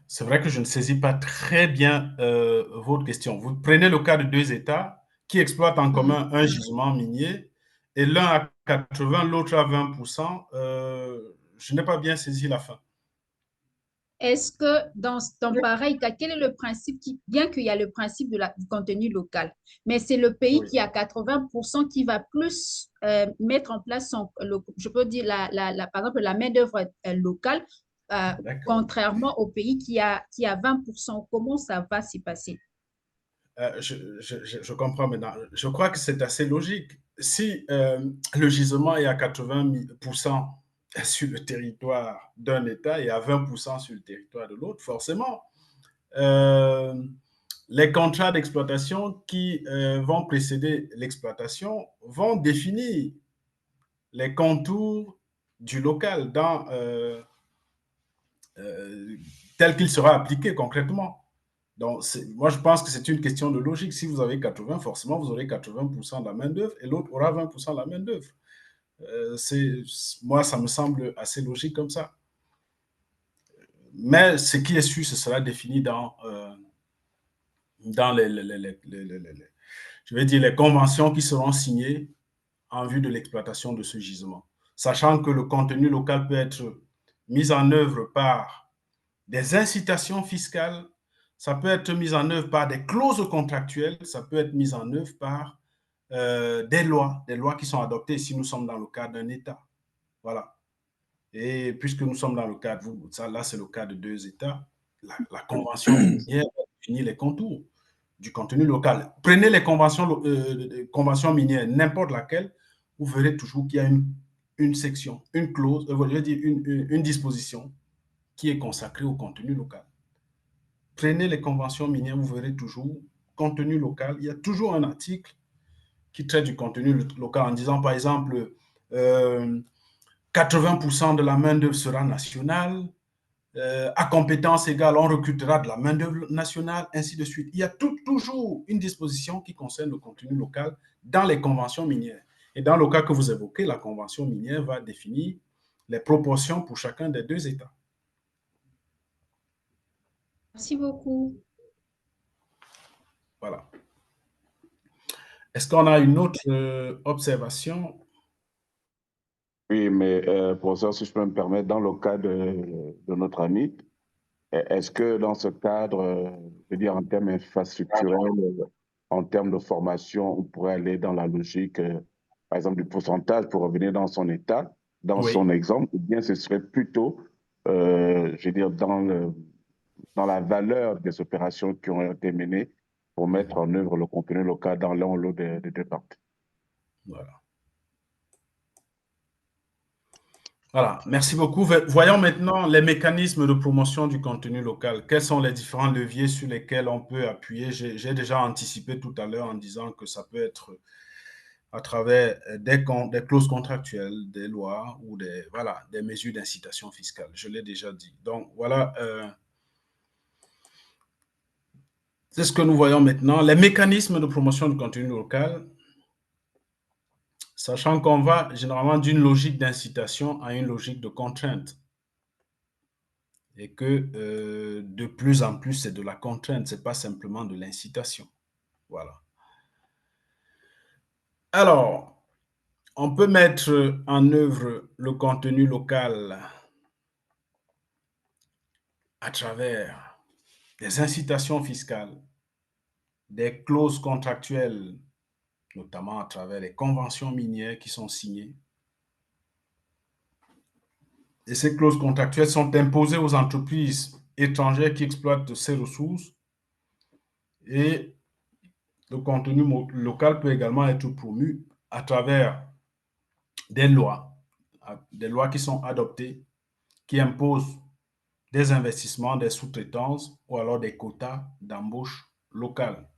C'est vrai que je ne saisis pas très bien votre question. Vous prenez le cas de deux États qui exploitent en commun un gisement minier et l'un à 80, l'autre à 20%. Je n'ai pas bien saisi la fin. Est-ce que dans pareil cas, quel est le principe bien qu'il y a le principe du contenu local, mais c'est le pays qui a 80% qui va plus mettre en place je peux dire, par exemple, la main-d'œuvre locale, contrairement au pays qui a 20%. Comment ça va s'y passer? Je comprends maintenant. Je crois que c'est assez logique. Si le gisement est à 80% sur le territoire d'un État et à 20% sur le territoire de l'autre, forcément, les contrats d'exploitation qui vont précéder l'exploitation vont définir les contours du local tel qu'il sera appliqué concrètement. Donc, moi, je pense que c'est une question de logique. Si vous avez 80, forcément, vous aurez 80% de la main-d'œuvre et l'autre aura 20% de la main-d'œuvre. Moi, ça me semble assez logique comme ça. Mais ce qui est sûr, ce sera défini dans je vais dire, les conventions qui seront signées en vue de l'exploitation de ce gisement. Sachant que le contenu local peut être mis en œuvre par des incitations fiscales, ça peut être mis en œuvre par des clauses contractuelles, ça peut être mis en œuvre par des lois qui sont adoptées si nous sommes dans le cadre d'un État. Voilà. Et puisque nous sommes dans le cadre, là c'est le cas de deux États, la convention minière définit les contours. du contenu local. Prenez les conventions minières, n'importe laquelle, vous verrez toujours qu'il y a une section, une clause, je veux dire une disposition qui est consacrée au contenu local. Prenez les conventions minières, vous verrez toujours contenu local. Il y a toujours un article qui traite du contenu local en disant, par exemple, 80% de la main-d'œuvre sera nationale, à compétence égale, on recrutera de la main-d'œuvre nationale, ainsi de suite. Il y a toujours une disposition qui concerne le contenu local dans les conventions minières. Et dans le cas que vous évoquez, la convention minière va définir les proportions pour chacun des deux États. Merci beaucoup. Voilà. Est-ce qu'on a une autre observation? Oui, mais professeur, si je peux me permettre, dans le cas de notre ami, est-ce que dans ce cadre, je veux dire en termes infrastructurels, en termes de formation, on pourrait aller dans la logique, par exemple, du pourcentage pour revenir dans son état, dans Oui. son exemple, ou bien ce serait plutôt, je veux dire, dans la valeur des opérations qui ont été menées pour mettre en œuvre le contenu local dans l'un ou l'autre des deux parties. Voilà. Voilà, merci beaucoup. Voyons maintenant les mécanismes de promotion du contenu local. Quels sont les différents leviers sur lesquels on peut appuyer? J'ai déjà anticipé tout à l'heure en disant que ça peut être à travers des clauses contractuelles, des lois ou des mesures d'incitation fiscale. Je l'ai déjà dit. Donc, voilà, c'est ce que nous voyons maintenant. Les mécanismes de promotion du contenu local, sachant qu'on va généralement d'une logique d'incitation à une logique de contrainte. Et que de plus en plus, c'est de la contrainte, ce n'est pas simplement de l'incitation. Voilà. Alors, on peut mettre en œuvre le contenu local à travers des incitations fiscales, des clauses contractuelles, notamment à travers les conventions minières qui sont signées. Et ces clauses contractuelles sont imposées aux entreprises étrangères qui exploitent ces ressources. Et le contenu local peut également être promu à travers des lois qui sont adoptées, qui imposent des investissements, des sous-traitances ou alors des quotas d'embauche locale.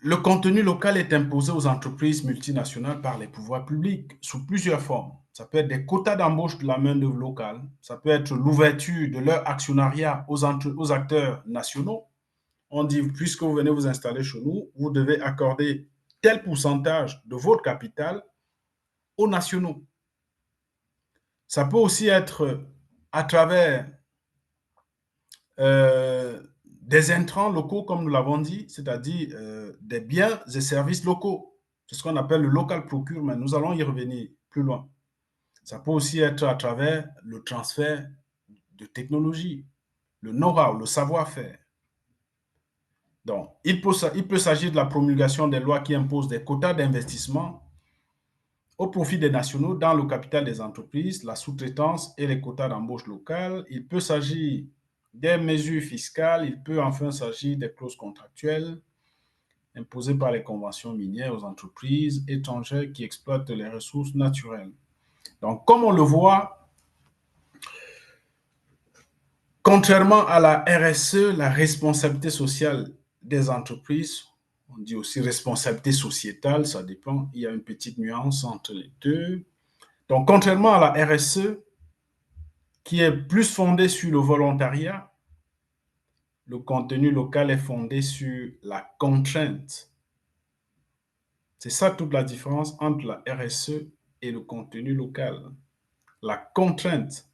Le contenu local est imposé aux entreprises multinationales par les pouvoirs publics sous plusieurs formes. Ça peut être des quotas d'embauche de la main-d'œuvre locale, ça peut être l'ouverture de leur actionnariat aux acteurs nationaux. On dit, puisque vous venez vous installer chez nous, vous devez accorder tel pourcentage de votre capital aux nationaux. Ça peut aussi être à travers des intrants locaux, comme nous l'avons dit, c'est-à-dire des biens et services locaux. C'est ce qu'on appelle le local procurement. Nous allons y revenir plus loin. Ça peut aussi être à travers le transfert de technologie, le know-how, le savoir-faire. Donc, il peut s'agir de la promulgation des lois qui imposent des quotas d'investissement au profit des nationaux dans le capital des entreprises, la sous-traitance et les quotas d'embauche locale. Il peut s'agir des mesures fiscales, il peut enfin s'agir des clauses contractuelles imposées par les conventions minières aux entreprises étrangères qui exploitent les ressources naturelles. Donc, comme on le voit, contrairement à la RSE, la responsabilité sociale des entreprises, on dit aussi responsabilité sociétale, ça dépend, il y a une petite nuance entre les deux. Donc, contrairement à la RSE, qui est plus fondée sur le volontariat, le contenu local est fondé sur la contrainte. C'est ça toute la différence entre la RSE et le contenu local. La contrainte.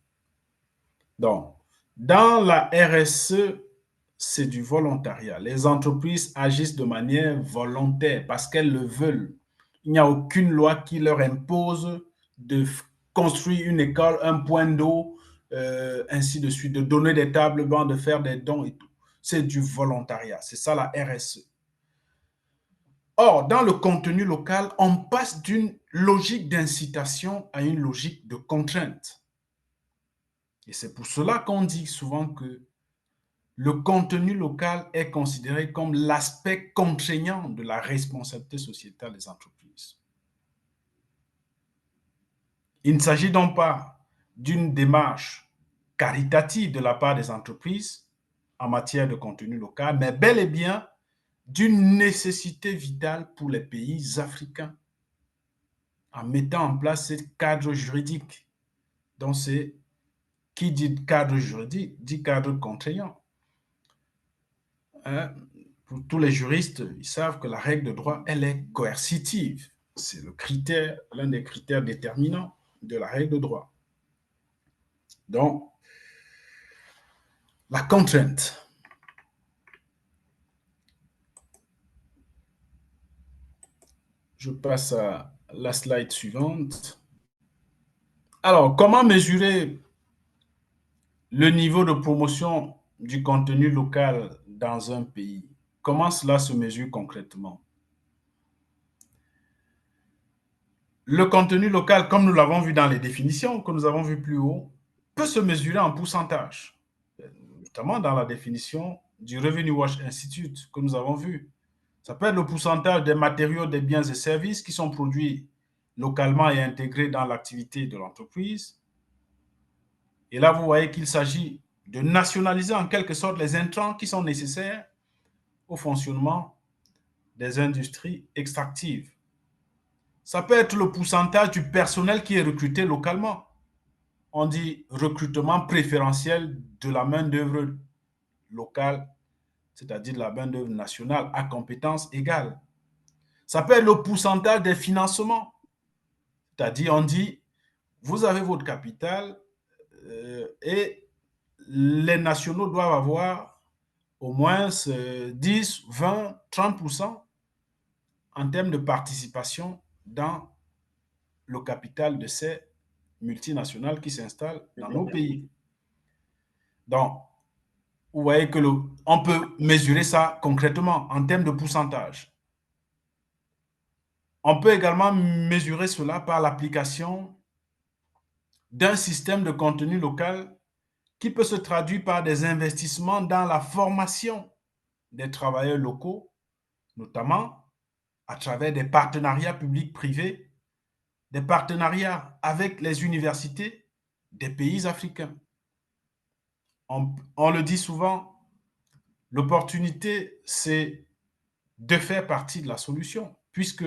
Donc, dans la RSE, c'est du volontariat. Les entreprises agissent de manière volontaire parce qu'elles le veulent. Il n'y a aucune loi qui leur impose de construire une école, un point d'eau, ainsi de suite, de donner des tables bancs, de faire des dons et tout. C'est du volontariat. C'est ça la RSE. Or, dans le contenu local, on passe d'une logique d'incitation à une logique de contrainte. Et c'est pour cela qu'on dit souvent que le contenu local est considéré comme l'aspect contraignant de la responsabilité sociétale des entreprises. Il ne s'agit donc pas d'une démarche caritative de la part des entreprises en matière de contenu local, mais bel et bien d'une nécessité vitale pour les pays africains en mettant en place ce cadre juridique. Donc, c'est qui dit cadre juridique dit cadre contraignant. Hein? Pour tous les juristes, ils savent que la règle de droit, elle est coercitive. C'est le critère, l'un des critères déterminants de la règle de droit. Donc, la contrainte. Je passe à la slide suivante. Alors, comment mesurer le niveau de promotion du contenu local dans un pays? Comment cela se mesure concrètement? Le contenu local, comme nous l'avons vu dans les définitions que nous avons vues plus haut, peut se mesurer en pourcentage, notamment dans la définition du Revenue Watch Institute que nous avons vu. Ça peut être le pourcentage des matériaux, des biens et services qui sont produits localement et intégrés dans l'activité de l'entreprise. Et là, vous voyez qu'il s'agit de nationaliser en quelque sorte les intrants qui sont nécessaires au fonctionnement des industries extractives. Ça peut être le pourcentage du personnel qui est recruté localement. On dit recrutement préférentiel de la main-d'œuvre locale, c'est-à-dire de la main-d'œuvre nationale à compétences égales. Ça peut être le pourcentage des financements, c'est-à-dire on dit vous avez votre capital et les nationaux doivent avoir au moins 10, 20, 30% en termes de participation dans le capital de ces multinationales qui s'installent dans nos pays. Donc, vous voyez que on peut mesurer ça concrètement en termes de pourcentage. On peut également mesurer cela par l'application d'un système de contenu local qui peut se traduire par des investissements dans la formation des travailleurs locaux, notamment à travers des partenariats publics-privés, des partenariats avec les universités des pays africains. On le dit souvent, l'opportunité, c'est de faire partie de la solution, puisque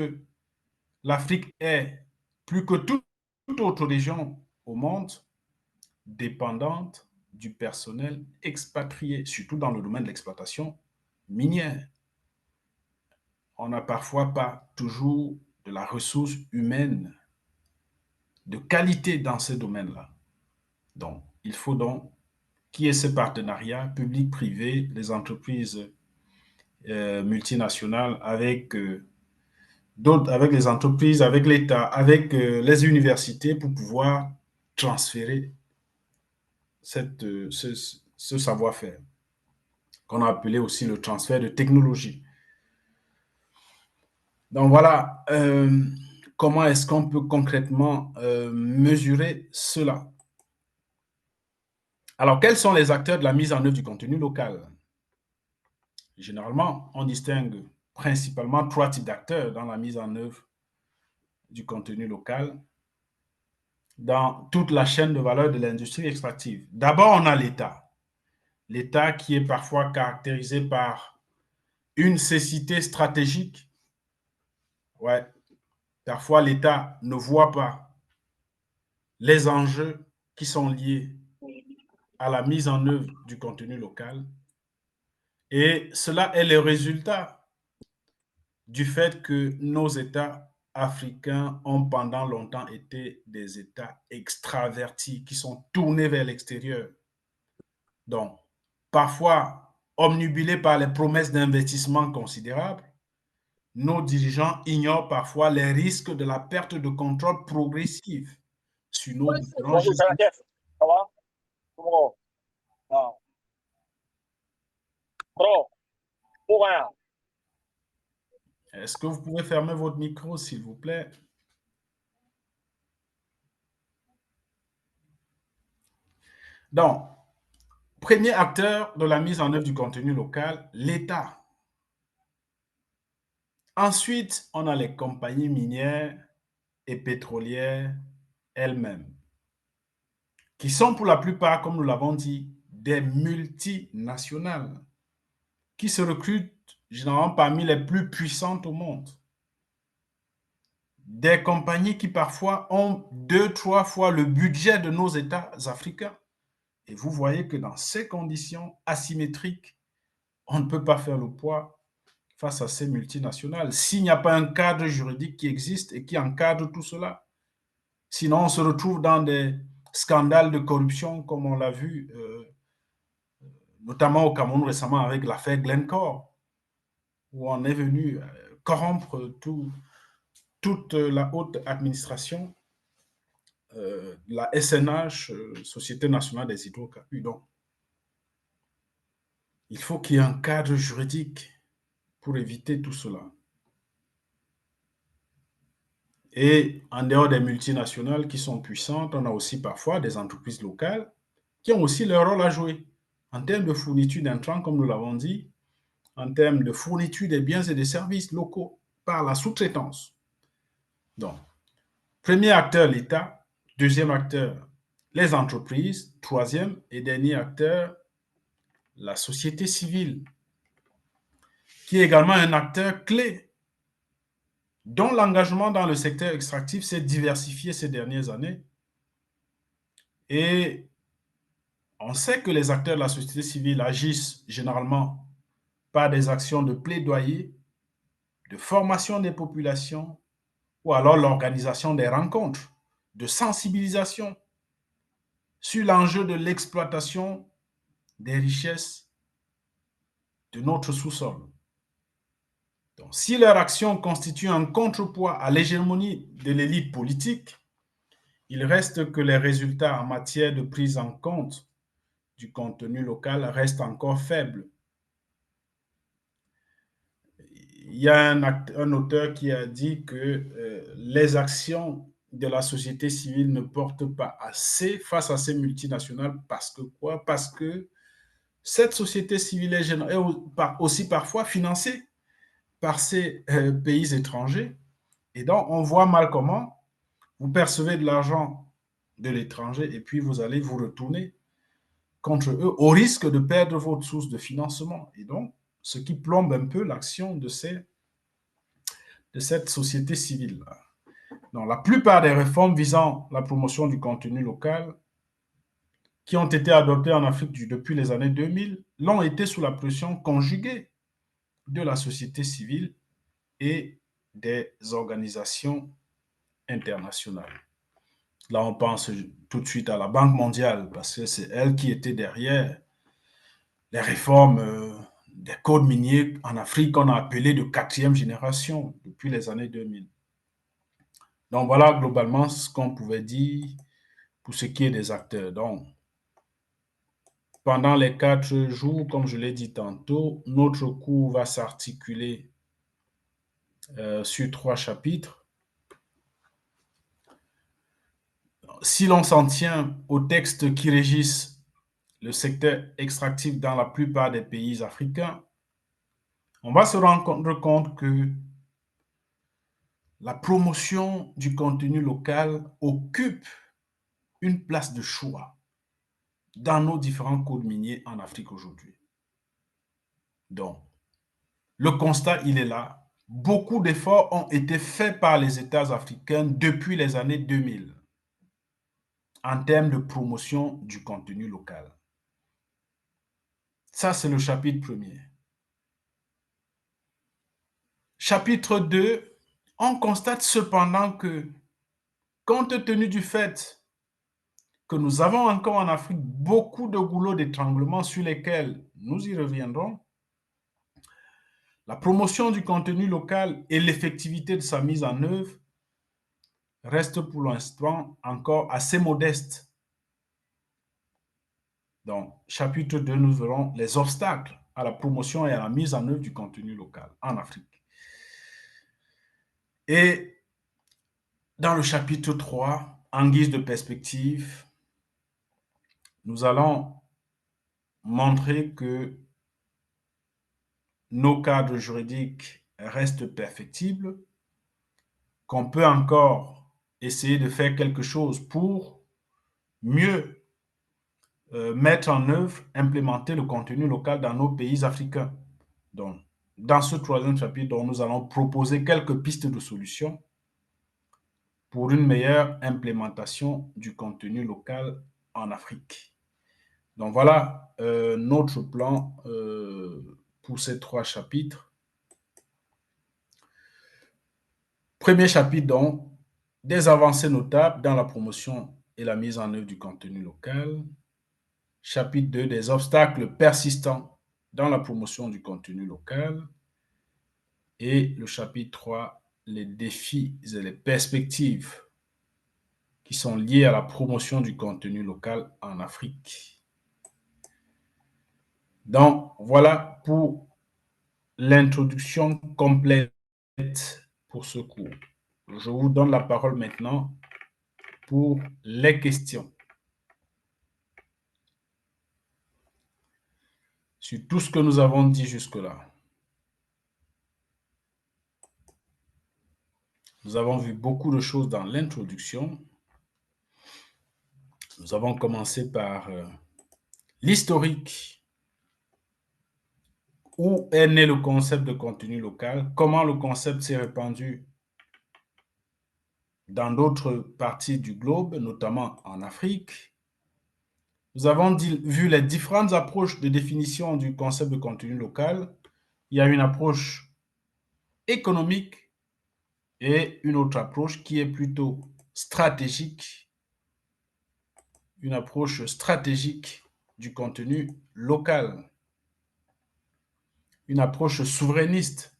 l'Afrique est, plus que toute autre région au monde, dépendante du personnel expatrié, surtout dans le domaine de l'exploitation minière. On n'a parfois pas toujours de la ressource humaine de qualité dans ces domaines-là. Donc, il faut donc qu'il y ait ce partenariat public-privé, les entreprises multinationales avec d'autres, avec les entreprises, avec l'État, avec les universités pour pouvoir transférer ce savoir-faire, qu'on a appelé aussi le transfert de technologie. Donc voilà, comment est-ce qu'on peut concrètement mesurer cela? Alors, quels sont les acteurs de la mise en œuvre du contenu local? Généralement, on distingue principalement 3 types d'acteurs dans la mise en œuvre du contenu local dans toute la chaîne de valeur de l'industrie extractive. D'abord, on a l'État. L'État qui est parfois caractérisé par une cécité stratégique. Ouais. Parfois, l'État ne voit pas les enjeux qui sont liés à la mise en œuvre du contenu local. Et cela est le résultat du fait que nos États africains ont pendant longtemps été des États extravertis qui sont tournés vers l'extérieur. Donc, parfois omnubilés par les promesses d'investissement considérables, nos dirigeants ignorent parfois les risques de la perte de contrôle progressive sur nos différents gisements. Est-ce que vous pouvez fermer votre micro, s'il vous plaît? Donc, premier acteur de la mise en œuvre du contenu local, l'État. Ensuite, on a les compagnies minières et pétrolières elles-mêmes, qui sont pour la plupart, comme nous l'avons dit, des multinationales, qui se recrutent généralement parmi les plus puissantes au monde. Des compagnies qui parfois ont 2-3 fois le budget de nos États africains. Et vous voyez que dans ces conditions asymétriques, on ne peut pas faire le poids face à ces multinationales s'il n'y a pas un cadre juridique qui existe et qui encadre tout cela. Sinon, on se retrouve dans des scandales de corruption comme on l'a vu notamment au Cameroun récemment avec l'affaire Glencore, où on est venu corrompre toute la haute administration, la SNH, Société nationale des hydrocarbures. Donc, il faut qu'il y ait un cadre juridique pour éviter tout cela. Et en dehors des multinationales qui sont puissantes, on a aussi parfois des entreprises locales qui ont aussi leur rôle à jouer en termes de fourniture d'intrants, comme nous l'avons dit, en termes de fourniture des biens et des services locaux par la sous-traitance. Donc, premier acteur, l'État. Deuxième acteur, les entreprises. Troisième et dernier acteur, la société civile, qui est également un acteur clé, dont l'engagement dans le secteur extractif s'est diversifié ces dernières années. Et on sait que les acteurs de la société civile agissent généralement par des actions de plaidoyer, de formation des populations, ou alors l'organisation des rencontres, de sensibilisation sur l'enjeu de l'exploitation des richesses de notre sous-sol. Donc, si leur action constitue un contrepoids à l'hégémonie de l'élite politique, il reste que les résultats en matière de prise en compte du contenu local restent encore faibles. Il y a un auteur qui a dit que les actions de la société civile ne portent pas assez face à ces multinationales parce que quoi? Parce que cette société civile est aussi parfois financée par ces pays étrangers. Et donc, on voit mal comment vous percevez de l'argent de l'étranger et puis vous allez vous retourner contre eux au risque de perdre votre source de financement. Et donc, ce qui plombe un peu l'action de cette société civile. Donc, la plupart des réformes visant la promotion du contenu local qui ont été adoptées en Afrique depuis les années 2000 l'ont été sous la pression conjuguée de la société civile et des organisations internationales. Là, on pense tout de suite à la Banque mondiale parce que c'est elle qui était derrière les réformes des codes miniers en Afrique qu'on a appelé de 4e génération depuis les années 2000. Donc voilà globalement ce qu'on pouvait dire pour ce qui est des acteurs. Donc, pendant les 4 jours, comme je l'ai dit tantôt, notre cours va s'articuler sur 3 chapitres. Si l'on s'en tient aux textes qui régissent le secteur extractif dans la plupart des pays africains, on va se rendre compte que la promotion du contenu local occupe une place de choix dans nos différents codes miniers en Afrique aujourd'hui. Donc, le constat, il est là. Beaucoup d'efforts ont été faits par les États africains depuis les années 2000 en termes de promotion du contenu local. Ça, c'est le chapitre 1er. Chapitre 2, on constate cependant que, compte tenu du fait que nous avons encore en Afrique beaucoup de goulots d'étranglement sur lesquels nous y reviendrons, la promotion du contenu local et l'effectivité de sa mise en œuvre restent pour l'instant encore assez modestes. Donc, chapitre 2, nous verrons les obstacles à la promotion et à la mise en œuvre du contenu local en Afrique. Et dans le chapitre 3, en guise de perspective, nous allons montrer que nos cadres juridiques restent perfectibles, qu'on peut encore essayer de faire quelque chose pour mieux mettre en œuvre, implémenter le contenu local dans nos pays africains. Donc, dans ce troisième chapitre, nous allons proposer quelques pistes de solutions pour une meilleure implémentation du contenu local en Afrique. Donc voilà notre plan pour ces 3 chapitres. Premier chapitre, donc, des avancées notables dans la promotion et la mise en œuvre du contenu local. Chapitre 2, des obstacles persistants dans la promotion du contenu local. Et le chapitre 3, les défis et les perspectives qui sont liés à la promotion du contenu local en Afrique. Donc, voilà pour l'introduction complète pour ce cours. Je vous donne la parole maintenant pour les questions sur tout ce que nous avons dit jusque-là. Nous avons vu beaucoup de choses dans l'introduction. Nous avons commencé par l'historique. Où est né le concept de contenu local? Comment le concept s'est répandu dans d'autres parties du globe, notamment en Afrique? Nous avons vu les différentes approches de définition du concept de contenu local. Il y a une approche économique et une autre approche qui est plutôt stratégique. Une approche stratégique du contenu local. Une approche souverainiste.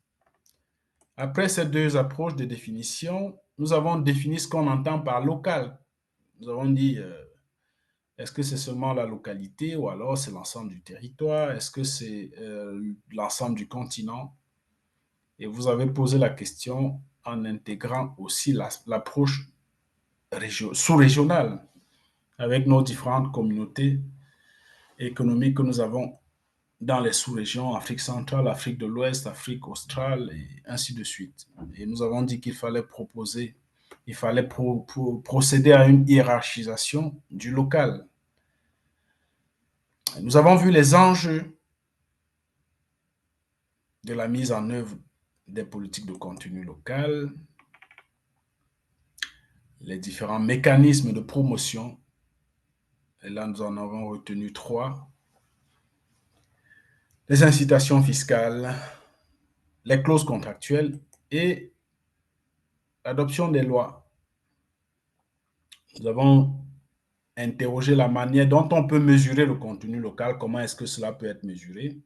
Après ces 2 approches de définition, nous avons défini ce qu'on entend par local. Nous avons dit, est-ce que c'est seulement la localité ou alors c'est l'ensemble du territoire? Est-ce que c'est l'ensemble du continent? Et vous avez posé la question en intégrant aussi l'approche sous-régionale avec nos différentes communautés économiques que nous avons dans les sous-régions, Afrique centrale, Afrique de l'Ouest, Afrique australe, et ainsi de suite. Et nous avons dit qu'il fallait procéder à une hiérarchisation du local. Nous avons vu les enjeux de la mise en œuvre des politiques de contenu local, les différents mécanismes de promotion, et là nous en avons retenu 3. Les incitations fiscales, les clauses contractuelles et l'adoption des lois. Nous avons interrogé la manière dont on peut mesurer le contenu local, comment est-ce que cela peut être mesuré.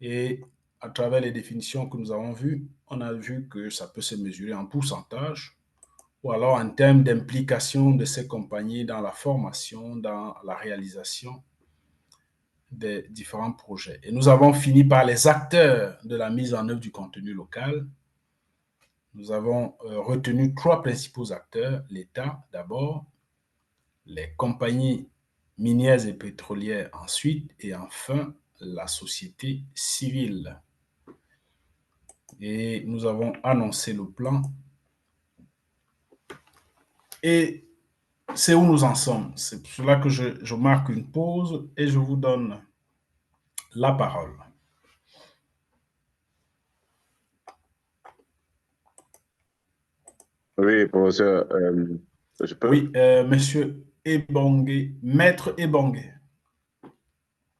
Et à travers les définitions que nous avons vues, on a vu que ça peut se mesurer en pourcentage ou alors en termes d'implication de ces compagnies dans la formation, dans la réalisation des différents projets. Et nous avons fini par les acteurs de la mise en œuvre du contenu local. Nous avons retenu 3 principaux acteurs, l'État d'abord, les compagnies minières et pétrolières ensuite, et enfin la société civile. Et nous avons annoncé le plan. Et c'est où nous en sommes. C'est pour cela que je marque une pause et je vous donne la parole. Oui, professeur, je peux? Oui, monsieur Ebongue, maître Ebongue.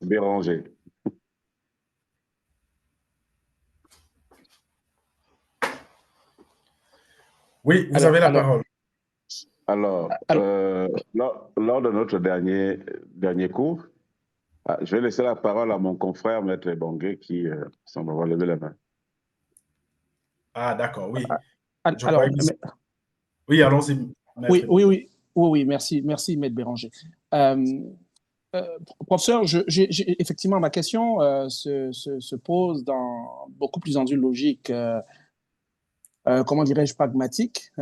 Béranger. Oui, vous avez la parole. Alors, lors de notre dernier cours, je vais laisser la parole à mon confrère, maître Ebongue, qui semble avoir levé la main. Ah, d'accord, oui. Alors, oui, allons-y. Oui, merci, maître Béranger. Professeur, effectivement, ma question se pose beaucoup plus dans une logique, comment dirais-je, pragmatique.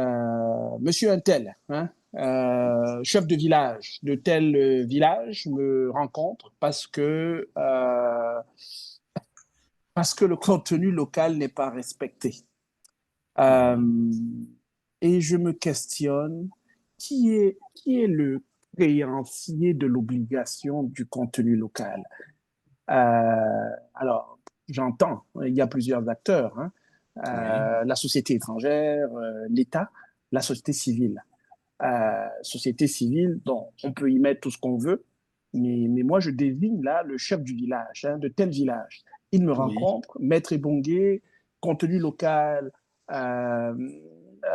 Monsieur Untel, hein, chef de village de tel village me rencontre parce que le contenu local n'est pas respecté. Et je me questionne, qui est le créancier de l'obligation du contenu local? Alors, j'entends, il y a plusieurs acteurs, hein, la société étrangère, l'État, la société civile. Société civile, dont on peut y mettre tout ce qu'on veut, mais moi, je désigne là le chef du village, hein, de tel village. Il me rencontre, Maître Ebongué, contenu local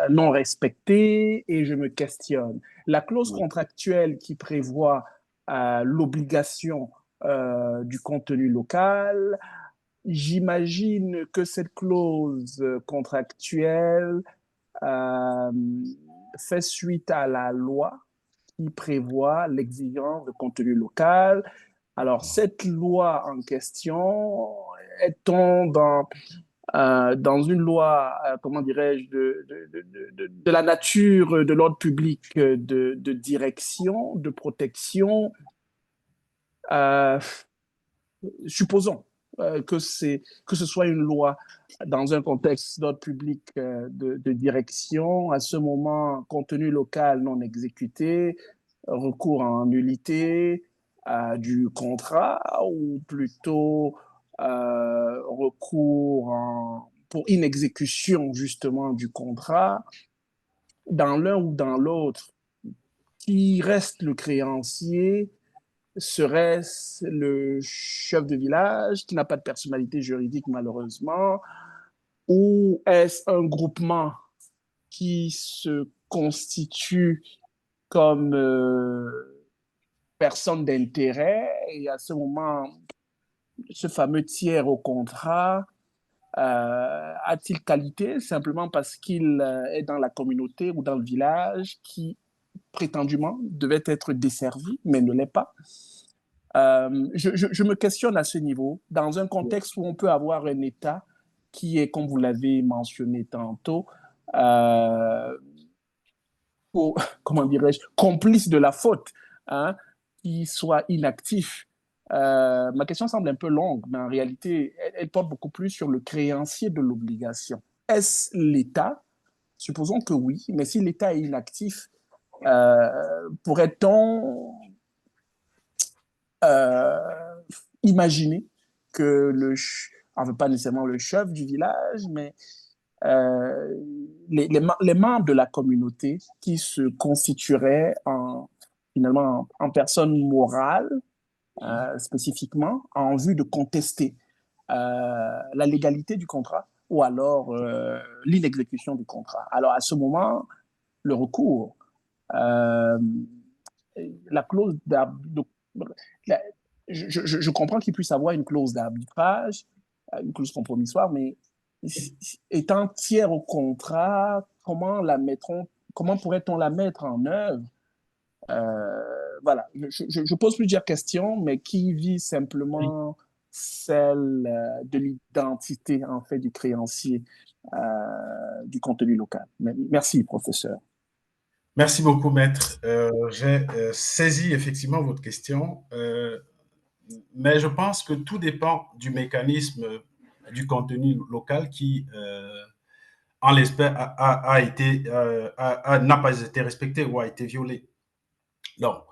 non respecté, et je me questionne. La clause contractuelle qui prévoit l'obligation du contenu local, j'imagine que cette clause contractuelle fait suite à la loi qui prévoit l'exigence de contenu local. Alors, cette loi en question, est-on dans une loi, comment dirais-je, de la nature de l'ordre public, de direction, de protection, supposons que ce soit une loi dans un contexte d'ordre public de direction, à ce moment, contenu local non exécuté, recours en nullité du contrat, ou plutôt recours pour inexécution justement du contrat. Dans l'un ou dans l'autre, qui reste le créancier? Serait-ce le chef de village qui n'a pas de personnalité juridique malheureusement, ou est-ce un groupement qui se constitue comme personne d'intérêt, et à ce moment, ce fameux tiers au contrat a-t-il qualité simplement parce qu'il est dans la communauté ou dans le village qui prétendument devait être desservi, mais ne l'est pas? Je me questionne à ce niveau, dans un contexte où on peut avoir un État qui est, comme vous l'avez mentionné tantôt, comment dirais-je, complice de la faute, hein, qui soit inactif. Ma question semble un peu longue, mais en réalité, elle porte beaucoup plus sur le créancier de l'obligation. Est-ce l'État? Supposons que oui, mais si l'État est inactif, pourrait-on imaginer que enfin pas nécessairement le chef du village, mais les membres de la communauté qui se constitueraient finalement en personne morale, spécifiquement, en vue de contester la légalité du contrat ou alors l'inexécution du contrat. Alors à ce moment, le recours, la clause je comprends qu'il puisse avoir une clause d'arbitrage, une clause compromissoire, mais étant tiers au contrat, comment pourrait-on la mettre en œuvre? Voilà, je pose plusieurs questions, mais qui vise simplement celle de l'identité en fait du créancier du contenu local. Merci, professeur. Merci beaucoup, maître. J'ai saisi effectivement votre question, mais je pense que tout dépend du mécanisme du contenu local qui, en l'espèce, n'a pas été respecté ou a été violé. Donc,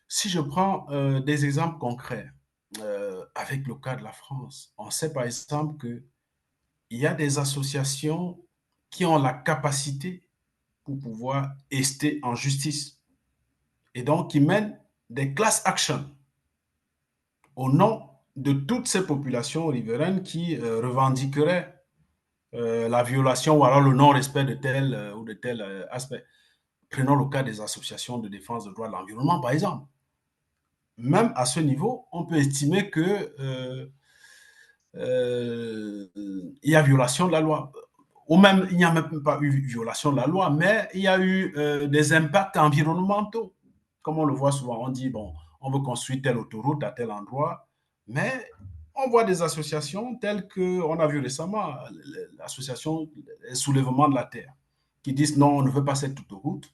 si je prends des exemples concrets avec le cas de la France, on sait par exemple qu'il y a des associations qui ont la capacité pour pouvoir ester en justice. Et donc, qui mènent des class actions au nom de toutes ces populations riveraines qui revendiqueraient la violation ou alors le non-respect de tel ou de tel aspect. Prenons le cas des associations de défense des droits de l'environnement, par exemple. Même à ce niveau, on peut estimer qu'il y a violation de la loi. Ou même, il n'y a même pas eu violation de la loi, mais il y a eu des impacts environnementaux. Comme on le voit souvent, on dit, bon, on veut construire telle autoroute à tel endroit, mais on voit des associations telles qu'on a vu récemment, l'association Soulèvement de la Terre, qui disent non, on ne veut pas cette autoroute.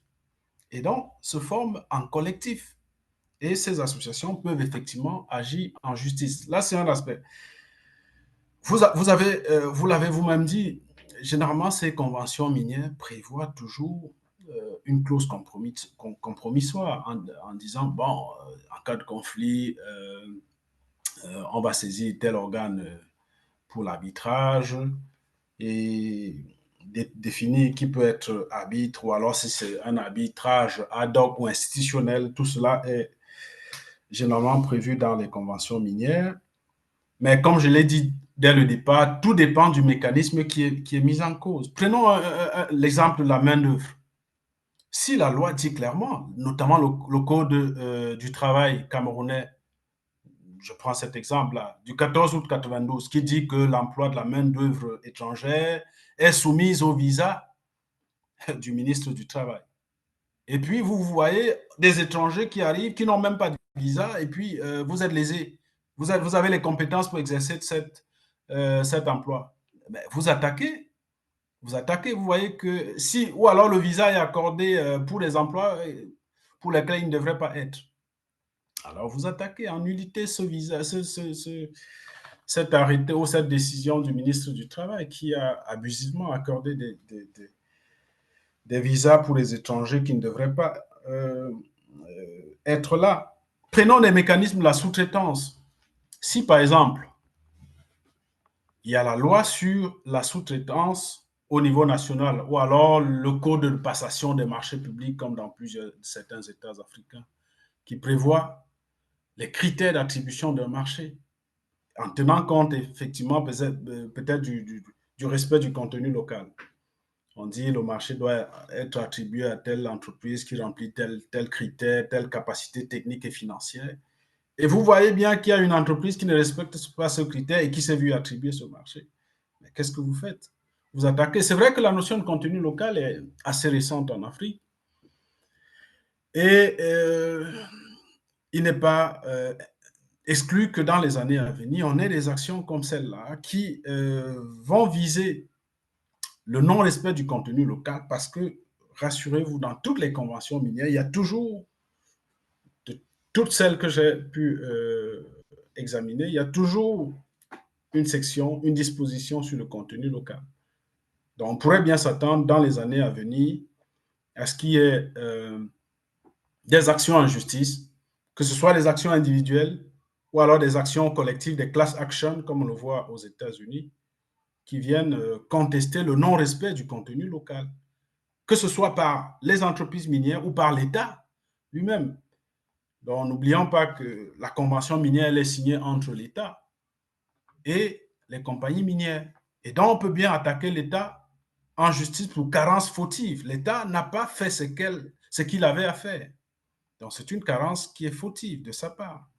et donc se forment en collectif. Et ces associations peuvent effectivement agir en justice. Là, c'est un aspect. Vous l'avez vous-même dit, généralement, ces conventions minières prévoient toujours une clause compromissoire en disant, bon, en cas de conflit, on va saisir tel organe pour l'arbitrage et définir qui peut être arbitre, ou alors si c'est un arbitrage ad hoc ou institutionnel, tout cela est généralement prévu dans les conventions minières. Mais comme je l'ai dit dès le départ, tout dépend du mécanisme qui est mis en cause. Prenons l'exemple de la main-d'œuvre. Si la loi dit clairement, notamment le code du travail camerounais, je prends cet exemple-là, du 14 août 92, qui dit que l'emploi de la main-d'œuvre étrangère est soumise au visa du ministre du Travail. Et puis, vous voyez des étrangers qui arrivent, qui n'ont même pas de visa, et puis vous êtes lésés. Vous avez les compétences pour exercer cet emploi. Ben, vous attaquez, vous voyez que si, ou alors le visa est accordé pour les emplois pour lesquels il ne devrait pas être. Alors vous attaquez en nullité ce visa, cet arrêté ou cette décision du ministre du Travail qui a abusivement accordé des visas pour les étrangers qui ne devraient pas être là. Prenons les mécanismes de la sous-traitance. Si, par exemple, il y a la loi sur la sous-traitance au niveau national, ou alors le code de passation des marchés publics, comme dans certains États africains, qui prévoit les critères d'attribution d'un marché, en tenant compte effectivement peut-être du respect du contenu local. On dit que le marché doit être attribué à telle entreprise qui remplit tel critère, telle capacité technique et financière. Et vous voyez bien qu'il y a une entreprise qui ne respecte pas ce critère et qui s'est vue attribuer ce marché. Mais qu'est-ce que vous faites? Vous attaquez. C'est vrai que la notion de contenu local est assez récente en Afrique. Et il n'est pas exclu que dans les années à venir, on ait des actions comme celle-là qui vont viser le non-respect du contenu local, parce que, rassurez-vous, dans toutes les conventions minières, il y a toujours, de toutes celles que j'ai pu examiner, il y a toujours une section, une disposition sur le contenu local. Donc, on pourrait bien s'attendre dans les années à venir à ce qu'il y ait des actions en justice, que ce soit des actions individuelles ou alors des actions collectives, des class actions, comme on le voit aux États-Unis, qui viennent contester le non-respect du contenu local, que ce soit par les entreprises minières ou par l'État lui-même. Donc, n'oublions pas que la convention minière elle est signée entre l'État et les compagnies minières. Et donc, on peut bien attaquer l'État en justice pour carence fautive. L'État n'a pas fait ce qu'il avait à faire. Donc, c'est une carence qui est fautive de sa part.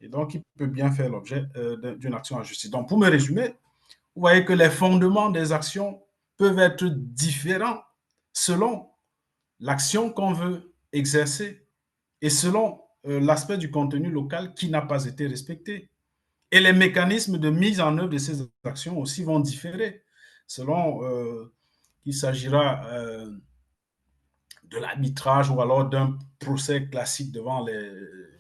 Et donc, il peut bien faire l'objet d'une action en justice. Donc, pour me résumer, vous voyez que les fondements des actions peuvent être différents selon l'action qu'on veut exercer et selon l'aspect du contenu local qui n'a pas été respecté. Et les mécanismes de mise en œuvre de ces actions aussi vont différer selon qu'il s'agira de l'arbitrage ou alors d'un procès classique devant les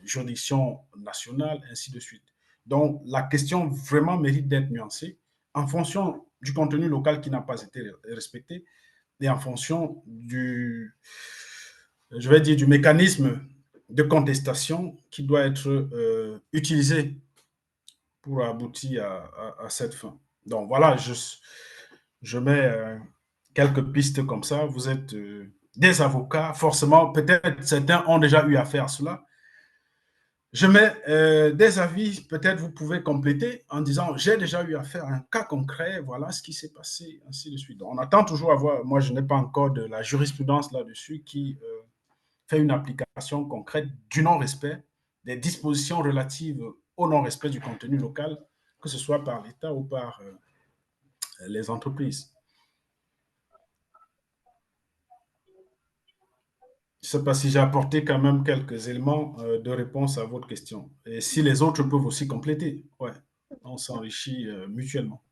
juridictions nationales, ainsi de suite. Donc, la question vraiment mérite d'être nuancée en fonction du contenu local qui n'a pas été respecté et en fonction du mécanisme de contestation qui doit être utilisé pour aboutir à cette fin. Donc, voilà, je mets quelques pistes comme ça. Vous êtes des avocats, forcément, peut-être certains ont déjà eu affaire à cela. Je mets des avis, peut-être vous pouvez compléter en disant j'ai déjà eu affaire à un cas concret, voilà ce qui s'est passé, ainsi de suite. Donc, on attend toujours à voir, moi je n'ai pas encore de la jurisprudence là-dessus qui fait une application concrète du non-respect des dispositions relatives au non-respect du contenu local, que ce soit par l'État ou par les entreprises. Je ne sais pas si j'ai apporté quand même quelques éléments de réponse à votre question. Et si les autres peuvent aussi compléter, ouais, on s'enrichit mutuellement.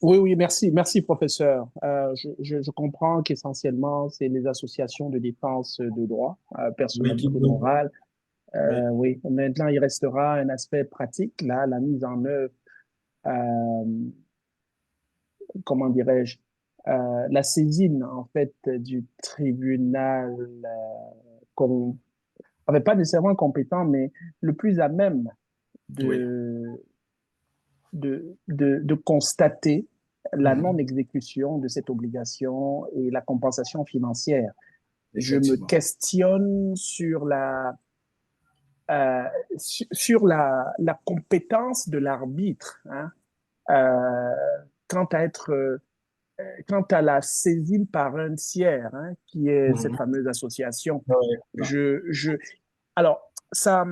Oui, oui, merci, merci, professeur. Je comprends qu'essentiellement, c'est les associations de défense de droit, Oui, qui personnalité peut. morale. Oui. Oui, maintenant, il restera un aspect pratique, là, la mise en œuvre, euh, comment dirais-je, la saisine, en fait, du tribunal, comme, enfin, pas nécessairement compétent, mais le plus à même Oui. de, de constater la Mhm. non-exécution de cette obligation et la compensation financière. Je me Effectivement. questionne sur euh, sur la compétence de l'arbitre, hein, euh, quant à être, quant à la saisine par un tiers, hein, qui est cette Mhm. fameuse association. Oui. Je, alors, ça,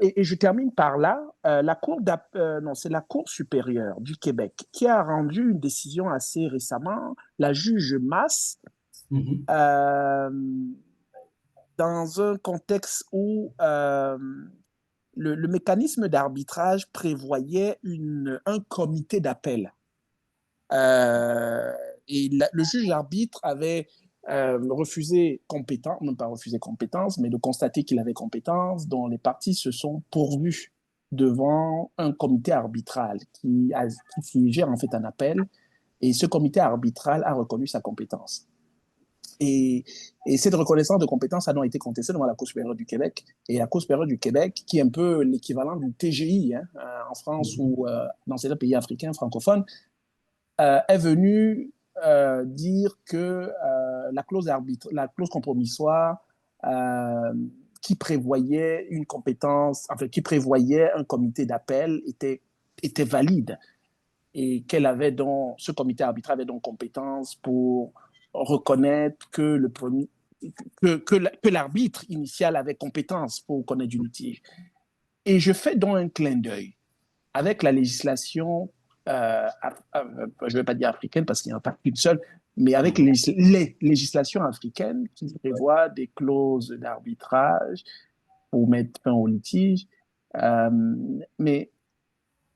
et je termine par là. La non, c'est la Cour supérieure du Québec qui a rendu une décision assez récemment. La juge Masse, Mhm. euh, dans un contexte où le mécanisme d'arbitrage prévoyait un comité d'appel. Euh, et le juge arbitre avait refusé compétence, non pas refusé compétence, mais de constater qu'il avait compétence, dont les parties se sont pourvues devant un comité arbitral qui siégeait en fait un appel, et ce comité arbitral a reconnu sa compétence. Et, et cette reconnaissance de compétences a donc été contestée devant la Cour supérieure du Québec. Et la Cour supérieure du Québec, qui est un peu l'équivalent du TGI, hein, en France Mhm. ou dans certains pays africains francophones, est venue dire que la clause compromissoire qui prévoyait une compétence, enfin, qui prévoyait un comité d'appel était valide, et ce comité arbitral avait donc compétence pour reconnaître que l'arbitre initial avait compétence pour connaître du litige. Et je fais donc un clin d'œil avec la législation, je ne vais pas dire africaine parce qu'il n'y en a pas qu'une seule, mais avec Mhm. les législations africaines qui prévoient des clauses d'arbitrage pour mettre fin au litige. Euh, mais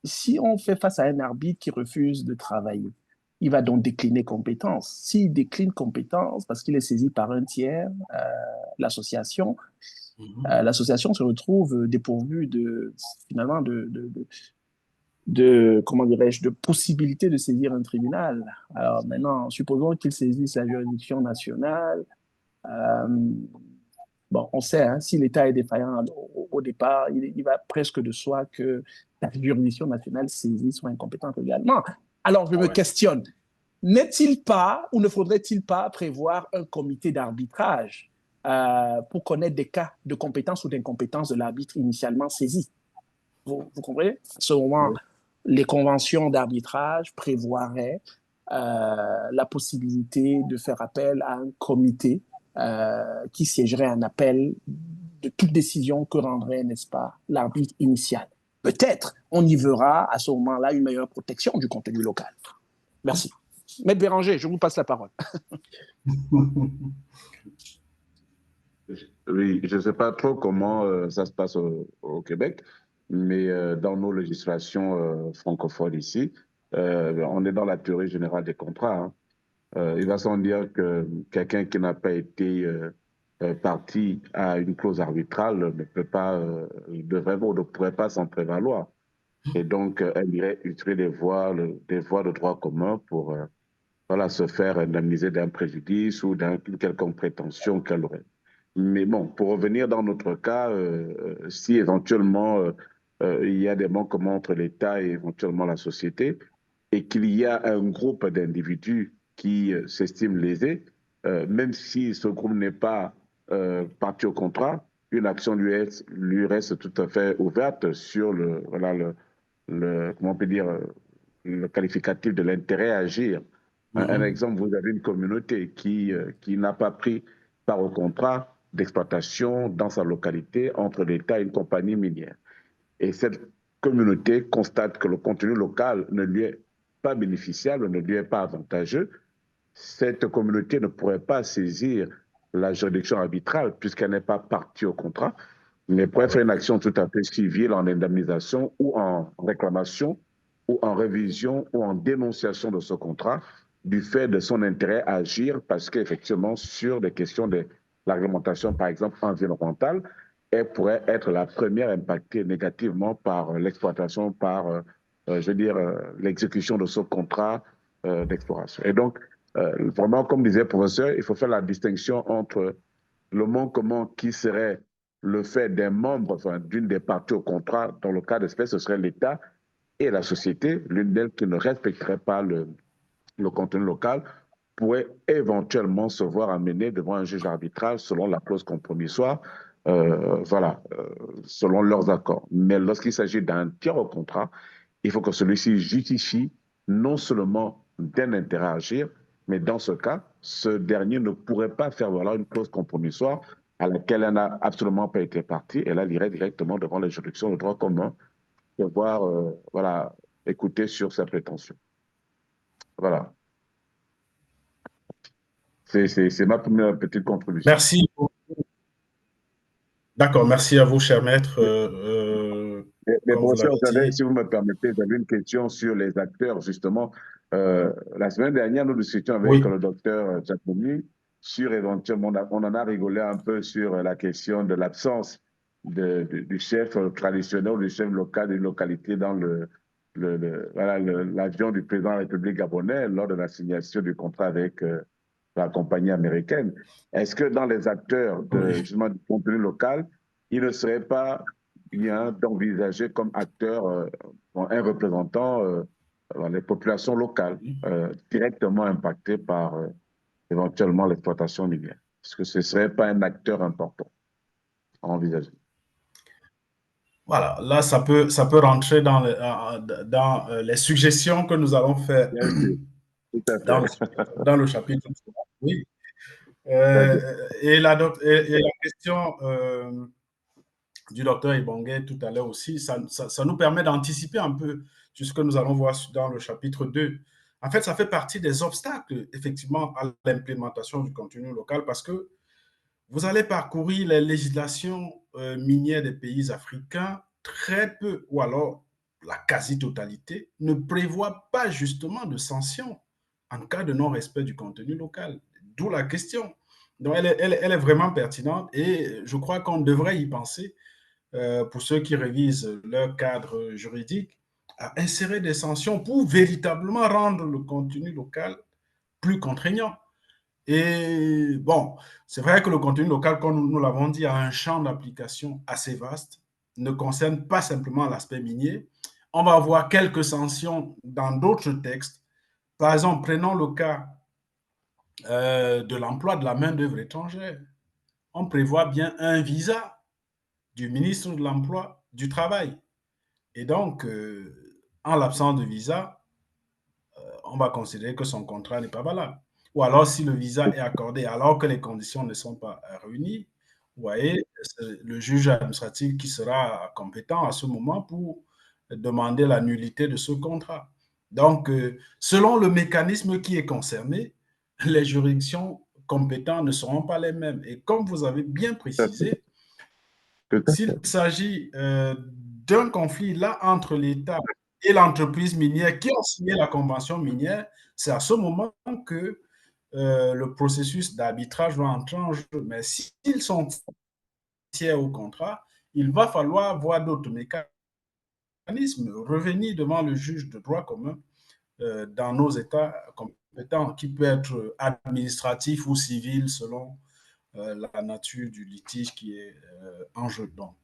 si on fait face à un arbitre qui refuse de travailler, il va donc décliner compétence. S'il décline compétence parce qu'il est saisi par un tiers, l'association, Mhm. l'association se retrouve dépourvue finalement comment dirais-je, de possibilité de saisir un tribunal. Alors maintenant, supposons qu'il saisisse la juridiction nationale. Euh, bon, on sait, hein, si l'État est défaillant au départ, il va presque de soi que la juridiction nationale saisie soit incompétente également. Alors je me Ouais. questionne, n'est-il pas ou ne faudrait-il pas prévoir un comité d'arbitrage pour connaître des cas de compétence ou d'incompétence de l'arbitre initialement saisi? Vous comprenez? À ce moment, les conventions d'arbitrage prévoiraient la possibilité de faire appel à un comité qui siégerait en appel de toute décision que rendrait, n'est-ce pas, l'arbitre initial. Peut-être on y verra à ce moment-là une meilleure protection du contenu local. Merci. Maître Béranger, je vous passe la parole. Oui, je ne sais pas trop comment ça se passe au Québec, mais dans nos législations francophones ici, on est dans la théorie générale des contrats, hein. Il va sans dire que quelqu'un qui n'a pas été partie à une clause arbitrale ne peut pas, devrait ou ne pourrait pas s'en prévaloir. Et donc, elle irait utiliser des voies de droit commun pour voilà, se faire indemniser d'un préjudice ou d'une quelconque prétention qu'elle aurait. Mais bon, pour revenir dans notre cas, si éventuellement il y a des manquements entre l'État et éventuellement la société, et qu'il y a un groupe d'individus qui s'estiment lésés, même si ce groupe n'est pas parti au contrat, une action lui reste tout à fait ouverte sur voilà, comment on peut dire, le qualificatif de l'intérêt à agir. Un Mhm. exemple, vous avez une communauté qui n'a pas pris part au contrat d'exploitation dans sa localité entre l'État et une compagnie minière. Et cette communauté constate que le contenu local ne lui est pas bénéficiable, ne lui est pas avantageux. Cette communauté ne pourrait pas saisir la juridiction arbitrale puisqu'elle n'est pas partie au contrat, mais pourrait faire une action tout à fait civile en indemnisation ou en réclamation ou en révision ou en dénonciation de ce contrat du fait de son intérêt à agir parce qu'effectivement, sur des questions de la réglementation, par exemple, environnementale, elle pourrait être la première impactée négativement par l'exploitation, par, je veux dire, l'exécution de ce contrat d'exploration. Et donc, vraiment, comme disait le professeur, il faut faire la distinction entre le manquement qui serait le fait d'un membre, enfin, d'une des parties au contrat, dans le cas d'espèce, ce serait l'État et la société, l'une d'elles qui ne respecterait pas le contenu local, pourrait éventuellement se voir amené devant un juge arbitral selon la clause compromissoire, voilà, selon leurs accords. Mais lorsqu'il s'agit d'un tiers au contrat, il faut que celui-ci justifie non seulement d'un intérêt à agir, mais dans ce cas, ce dernier ne pourrait pas faire valoir une clause compromissoire à laquelle elle n'a absolument pas été partie, et là, il irait directement devant les juridictions de droit commun pouvoir voilà, écouter sur sa prétention. Voilà. C'est ma première petite contribution. Merci. D'accord, merci à vous, cher maître. Mais Comme vous professeur, l'avez dit. si vous me permettez, j'avais une question sur les acteurs, justement. La semaine dernière, nous discutions avec le docteur Giacomi sur éventuellement, on en a rigolé un peu sur la question de l'absence du chef traditionnel ou du chef local d'une localité dans l'avion du président de la République gabonaise lors de la signature du contrat avec la compagnie américaine. Est-ce que dans les acteurs justement, du contenu local, il ne serait pas bien d'envisager comme acteur un représentant dans les populations locales directement impactées par éventuellement l'exploitation minière? Est-ce que ce ne serait pas un acteur important à envisager? Voilà, là, ça peut rentrer dans les suggestions que nous allons faire dans le chapitre. Oui. Et la question du docteur Ibongue tout à l'heure aussi, ça nous permet d'anticiper un peu sur ce que nous allons voir dans le chapitre 2. En fait, ça fait partie des obstacles, effectivement, à l'implémentation du contenu local parce que vous allez parcourir les législations minières des pays africains, très peu, ou alors la quasi-totalité, ne prévoit pas justement de sanctions en cas de non-respect du contenu local. D'où la question. Donc, elle est vraiment pertinente et je crois qu'on devrait y penser pour ceux qui révisent leur cadre juridique, à insérer des sanctions pour véritablement rendre le contenu local plus contraignant. Et bon, c'est vrai que le contenu local, comme nous l'avons dit, a un champ d'application assez vaste, ne concerne pas simplement l'aspect minier. On va voir quelques sanctions dans d'autres textes. Par exemple, prenons le cas de l'emploi de la main-d'œuvre étrangère. On prévoit bien un visa du ministre de l'Emploi, du Travail. Et donc, en l'absence de visa, on va considérer que son contrat n'est pas valable. Ou alors, si le visa est accordé alors que les conditions ne sont pas réunies, vous voyez, c'est le juge administratif qui sera compétent à ce moment pour demander la nullité de ce contrat. Donc, selon le mécanisme qui est concerné, les juridictions compétentes ne seront pas les mêmes. Et comme vous avez bien précisé, s'il s'agit d'un conflit là entre l'État et l'entreprise minière qui ont signé la convention minière, c'est à ce moment que le processus d'arbitrage va entrer en jeu. Mais s'ils sont tiers au contrat, il va falloir voir d'autres mécanismes, revenir devant le juge de droit commun dans nos États compétents, qui peut être administratif ou civil selon la nature du litige qui est en jeu. Donc,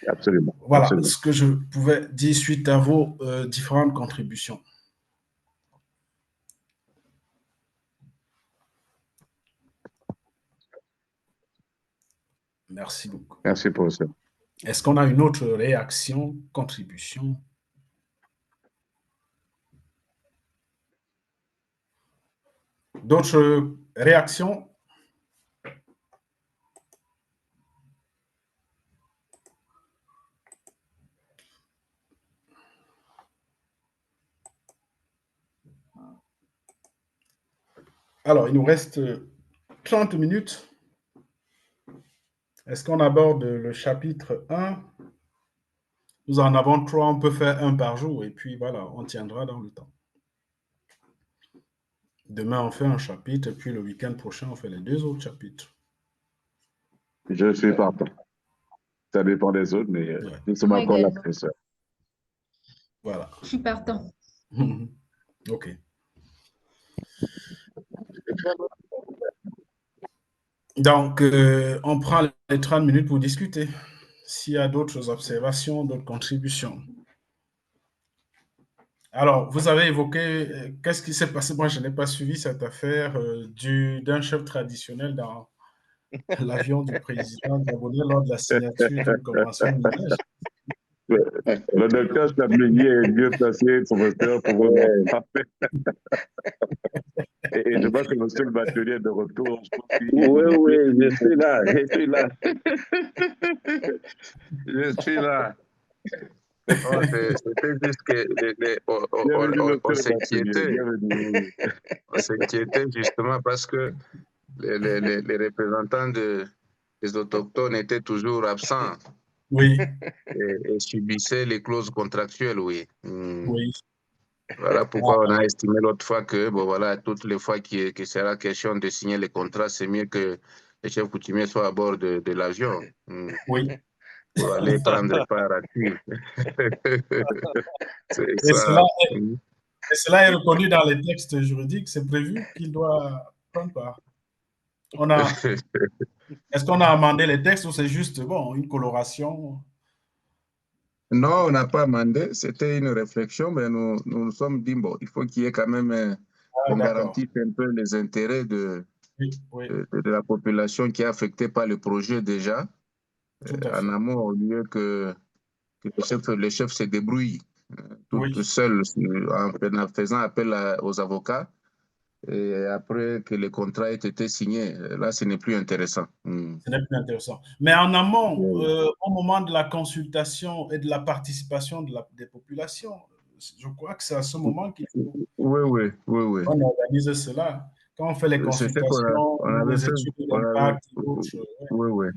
absolument. Voilà Absolument. ce que je pouvais dire suite à vos différentes contributions. Merci beaucoup. Merci, professeur. Est-ce qu'on a une autre réaction, contribution? D'autres réactions? Alors, il nous reste 30 minutes. Est-ce qu'on aborde le chapitre 1 Nous en avons 3, on peut faire un par jour et puis voilà, on tiendra dans le temps. Demain, on fait un chapitre et puis le week-end prochain, on fait les 2 autres chapitres. Je suis partant. Ça dépend des autres, mais Ouais. nous sommes Moi encore là, également. professeur. Voilà. Je suis partant. OK. Donc, on prend les 30 minutes pour discuter. S'il y a d'autres observations, d'autres contributions. Alors, vous avez évoqué, qu'est-ce qui s'est passé? Moi, je n'ai pas suivi cette affaire d'un chef traditionnel dans l'avion du président gabonais lors de la signature d'une convention minière. Le docteur Chabligny est mieux placé, professeur, pour vous rappeler. Et je vois que monsieur le bâtonnier est de retour. Oui, je suis là, je suis là. Je suis là. Oh, c'était juste que Bienvenue, on monsieur le s'inquiétait. bâtonnier. Bienvenue. On s'inquiétait justement parce que les représentants des autochtones étaient toujours absents Oui, et subissaient les clauses contractuelles, oui. oui. Voilà pourquoi on a estimé l'autre fois que, bon, voilà, toutes les fois qu'il sera question de signer les contrats, c'est mieux que les chefs coutumiers soient à bord de l'avion Oui. pour aller prendre part à tout. C'est Et ça. cela est reconnu dans les textes juridiques, c'est prévu qu'il doit prendre part. Est-ce qu'on a amendé les textes ou c'est juste bon, une coloration? Non, on n'a pas amendé, c'était une réflexion, mais nous sommes dit, bon, il faut qu'il y ait quand même, qu'on D'accord. garantisse un peu les intérêts Oui, oui, de la population qui est affectée par le projet déjà, tout à en fait. amont, au lieu que les chefs se débrouillent tout Oui, seuls en faisant appel aux avocats. Et après que le contrat ait été signé, là, ce n'est plus intéressant. ce n'est plus intéressant. Mais en amont, au moment de la consultation et de la participation des populations, je crois que c'est à ce moment qu'il faut Oui. qu'on organise cela. Quand on fait les C'est ce qu'on consultations, on avait les fait. études On avait, d'impact et autres. oui,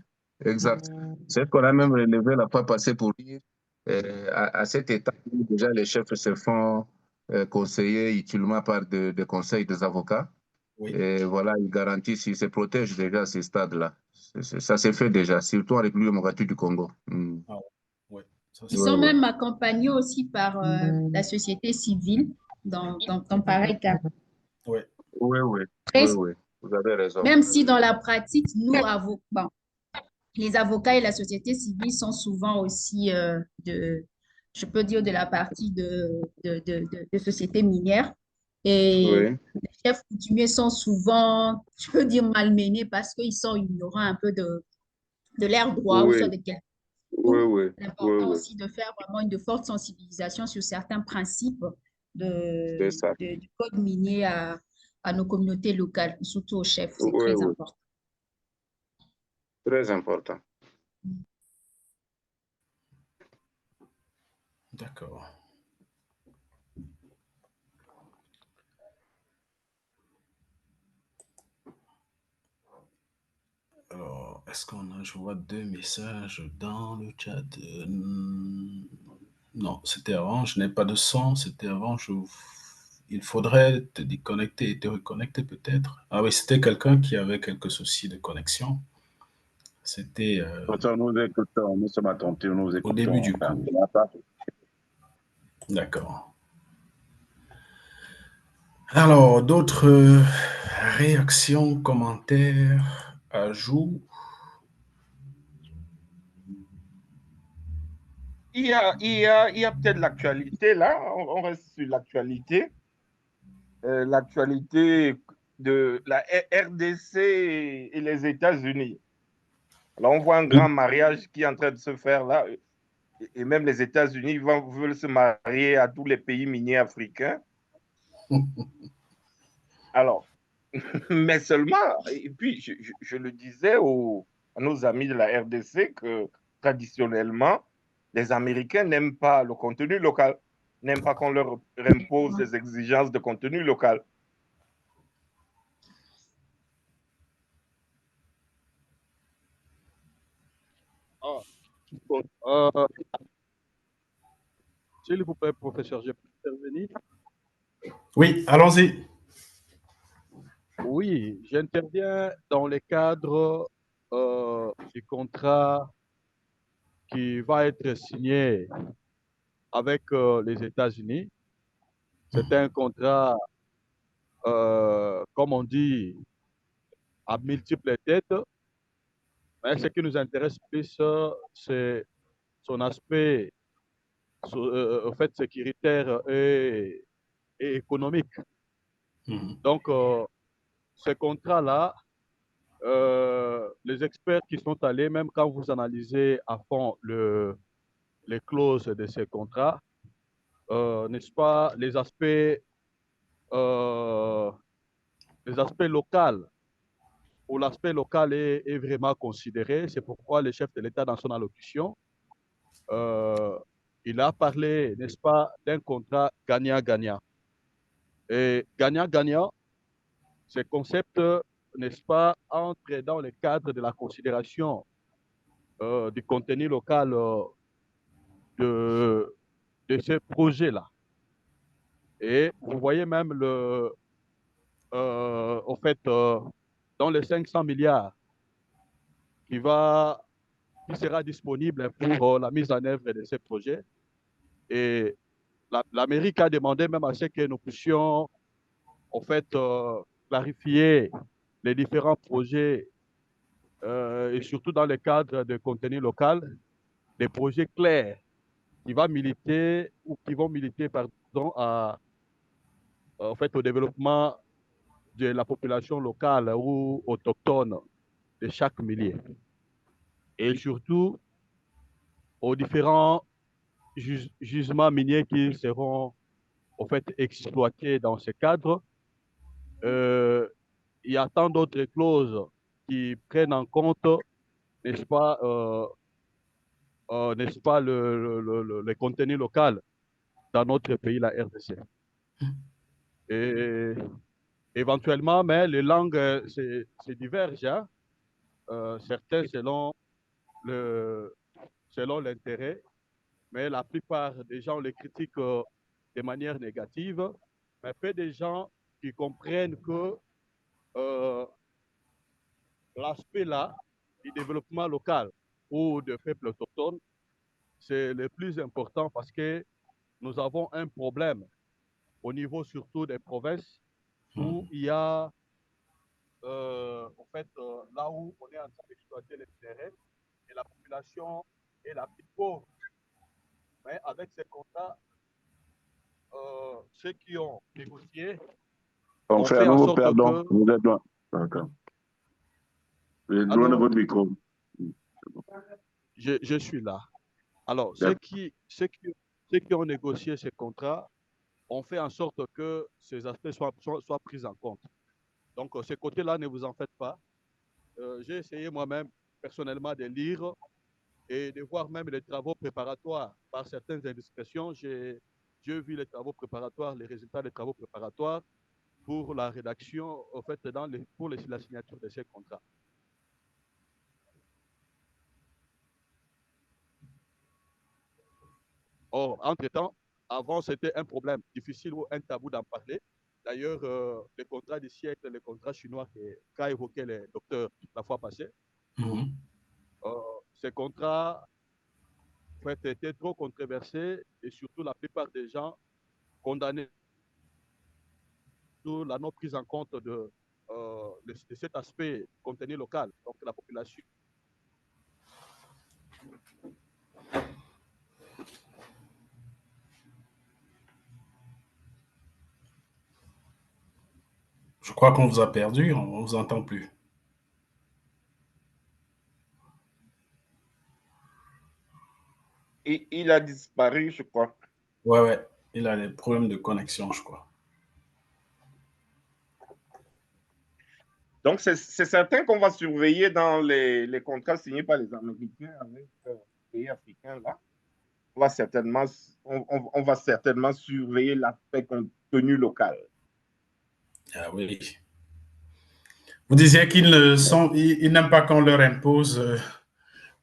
exact. C'est ce qu'on a même relevé la fois passée pour dire, à cette étape, déjà, les chefs se font conseiller utilement par des conseils des avocats. Oui, Et voilà, ils garantissent, ils se protègent déjà à ces stades-là. Ça s'est fait déjà, surtout en République démocratique du Congo. ah, oui, ça Ils c'est Oui, sont oui. même accompagnés aussi par la société civile dans pareil cas. oui, Très- Vous avez raison. Même si dans la pratique, nous, bon, les avocats et la société civile sont souvent aussi je peux dire, de la partie de sociétés minières. Et Oui, les chefs coutumiers sont souvent, je peux dire, malmenés parce qu'ils sont ignorants un peu de leurs droits ou soit oui, de quel. oui, D'où oui, l'important oui. aussi de faire vraiment une forte sensibilisation sur certains principes C'est ça. du code minier à nos communautés locales, surtout aux chefs. C'est Oui, très oui. important. Très important. d'accord. Alors, est-ce qu'on a, je vois 2 messages dans le chat. Non, c'était avant, je n'ai pas de son, c'était avant, il faudrait te déconnecter et te reconnecter peut-être. Ah oui, c'était quelqu'un qui avait quelques soucis de connexion. C'était Nous écoutons, nous sommes attentifs, nous au début écoutons. du cours. D'accord. Alors, d'autres réactions, commentaires, ajouts? Il y a peut-être l'actualité là, on reste sur l'actualité. L'actualité de la RDC et les États-Unis. Alors, on voit un grand mariage qui est en train de se faire là, et même les États-Unis veulent se marier à tous les pays miniers africains. Alors, mais seulement, et puis je le disais à nos amis de la RDC que traditionnellement, les Américains n'aiment pas le contenu local, n'aiment pas qu'on leur impose des exigences de contenu local. Bon, S'il vous plaît, professeur, je peux intervenir? Oui, allons-y. Oui, j'interviens dans le cadre du contrat qui va être signé avec les États-Unis. C'est un contrat, comme on dit, à multiples têtes, mais ce qui nous intéresse plus, c'est son aspect en fait, sécuritaire et économique. Donc, ce contrat-là, les experts qui sont allés, même quand vous analysez à fond les clauses de ces contrats, n'est-ce pas, les aspects locaux, où l'aspect local est vraiment considéré. C'est pourquoi le chef de l'État, dans son allocution, il a parlé, n'est-ce pas, d'un contrat gagnant-gagnant. Et gagnant-gagnant, ce concept, n'est-ce pas, entre dans le cadre de la considération du contenu local de ce projet-là. Et vous voyez même au fait, dans les 500 milliards qui sera disponible pour la mise en œuvre de ces projets. Et l'Amérique a demandé même à ce que nous puissions, en fait, clarifier les différents projets et surtout dans le cadre de contenu local, des projets clairs qui vont militer pardon, en fait, au développement de la population locale ou autochtone de chaque milieu. Et surtout aux différents gisements miniers qui seront en fait exploités dans ce cadre. Il y a tant d'autres clauses qui prennent en compte, n'est-ce pas, le contenu local dans notre pays, la RDC. Et éventuellement, mais les langues se divergent, hein? Certains selon l'intérêt, mais la plupart des gens les critiquent de manière négative, mais peu de gens qui comprennent que l'aspect là du développement local ou de peuples autochtones, c'est le plus important parce que nous avons un problème au niveau surtout des provinces où il y a, en fait, là où on est en train d'exploiter les terrains et la population est la plus pauvre. Mais avec ces contrats, ceux qui ont négocié On ont fait fait un en nouveau sorte perdant. que... Vous êtes loin. D'accord. Loin de votre micro. Je suis là. Alors, ceux qui ont négocié ces contrats ont fait en sorte que ces aspects soient pris en compte. Donc, ce côté-là, ne vous en faites pas. J'ai essayé moi-même, personnellement, de lire et de voir même les travaux préparatoires. Par certaines indiscrétions, j'ai vu les travaux préparatoires, les résultats des travaux préparatoires pour la rédaction, en fait, pour la signature de ces contrats. Or, entre-temps, avant, c'était un problème difficile ou un tabou d'en parler. D'ailleurs, les contrats du siècle, les contrats chinois qu'a évoqué le docteur la fois passée, ces contrats en fait, étaient trop controversés et surtout la plupart des gens condamnaient la non prise en compte de cet aspect contenu local, donc la population. Je crois qu'on vous a perdu, on ne vous entend plus. Il a disparu, je crois. Ouais, il a des problèmes de connexion, je crois. Donc, c'est certain qu'on va surveiller dans les contrats signés par les Américains avec les pays africains, là. On va certainement surveiller l'aspect contenu local. Ah oui. Vous disiez qu'ils n'aiment pas qu'on leur impose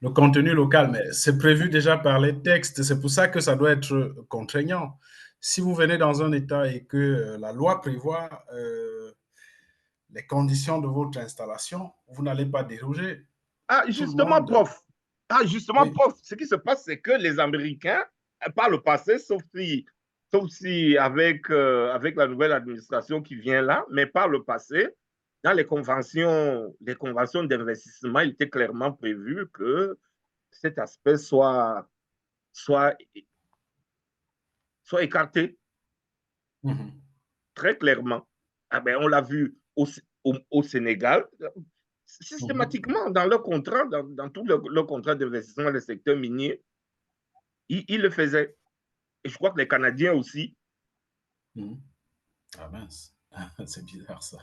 le contenu local, mais c'est prévu déjà par les textes. C'est pour ça que ça doit être contraignant. Si vous venez dans un État et que la loi prévoit les conditions de votre installation, vous n'allez pas déroger. Ah, justement, prof. Ah, justement, Oui. prof, ce qui se passe, c'est que les Américains, par le passé, sauf si avec la nouvelle administration qui vient là, mais par le passé, dans les conventions d'investissement, il était clairement prévu que cet aspect soit écarté. Très clairement. Ah ben, on l'a vu au Sénégal, systématiquement, dans leur contrat, dans tout leur contrat d'investissement dans le secteur minier, ils le faisaient. Et je crois que les Canadiens aussi. Ah mince, c'est bizarre ça.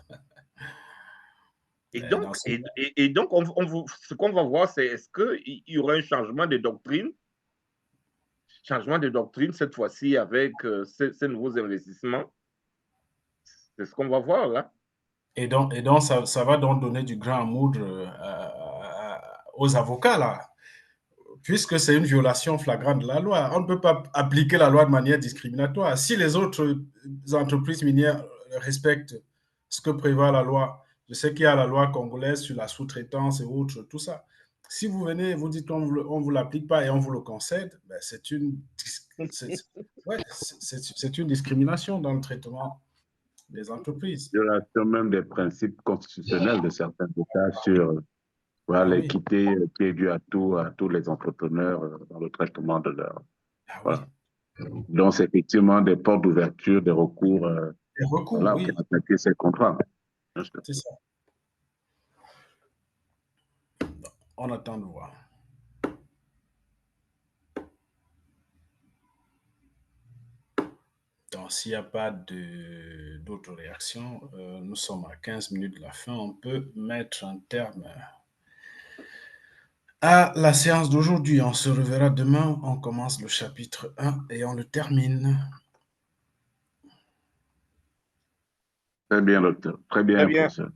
Et donc, ce qu'on va voir, c'est est-ce qu'il y aura un changement de doctrine cette fois-ci avec ces nouveaux investissements. C'est ce qu'on va voir là. Et donc ça va donc donner du grain à moudre aux avocats là, puisque c'est une violation flagrante de la loi. On ne peut pas appliquer la loi de manière discriminatoire. Si les autres entreprises minières respectent ce que prévoit la loi, je sais qu'il y a la loi congolaise sur la sous-traitance et autres, tout ça. Si vous venez, vous dites qu'on ne vous l'applique pas et on vous le concède, ben c'est une discrimination dans le traitement des entreprises. Violation même des principes constitutionnels de certains États sur l'équité qui est due à tous les entrepreneurs dans le traitement de leur. Voilà. Donc, c'est effectivement des portes d'ouverture, des recours, oui. pour attaquer ces contrats. C'est ça. On attend de voir. Donc, s'il n'y a pas d'autres réactions, nous sommes à 15 minutes de la fin. On peut mettre un terme à la séance d'aujourd'hui. On se reverra demain. On commence le chapitre 1 et on le termine. Très bien, docteur. Très bien, professeur.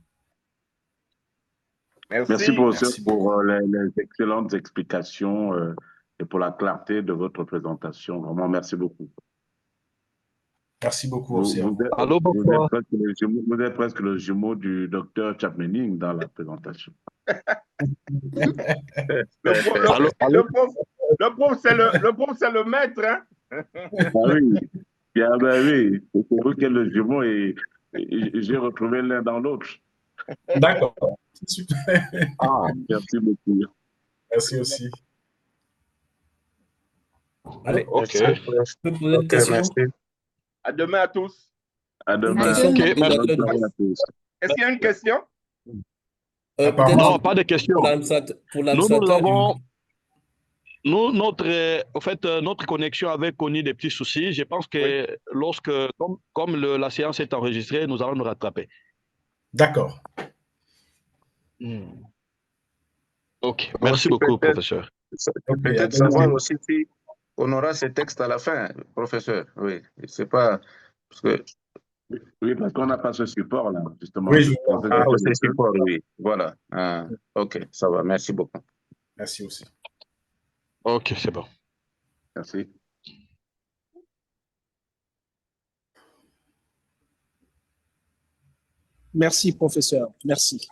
Merci, professeur, pour les excellentes explications et pour la clarté de votre présentation. Vraiment, merci beaucoup. Merci beaucoup aussi. Vous êtes presque le jumeau du docteur Chapmening dans la présentation. Le prof, c'est le maître. Hein? Ah oui, oui. C'est pour vous que le jumeau et j'ai retrouvé l'un dans l'autre. D'accord. Super. Merci beaucoup. Merci aussi. Allez, ok. Je peux poser une question? Merci. À demain à tous. À demain. Est-ce qu'il y a une question? Non, pas de question. Pour l'administrateur notre connexion avait connu des petits soucis. Je pense que comme la séance est enregistrée, nous allons nous rattraper. D'accord. Ok, merci beaucoup, professeur. Peut-être savoir aussi si on aura ces textes à la fin, professeur. Oui, c'est pas parce que. Oui, parce qu'on n'a pas ce support là, justement. Oui, ce support, oui. Voilà. Ok, ça va. Merci beaucoup. Merci aussi. Ok, c'est bon. Merci. Merci, professeur. Merci.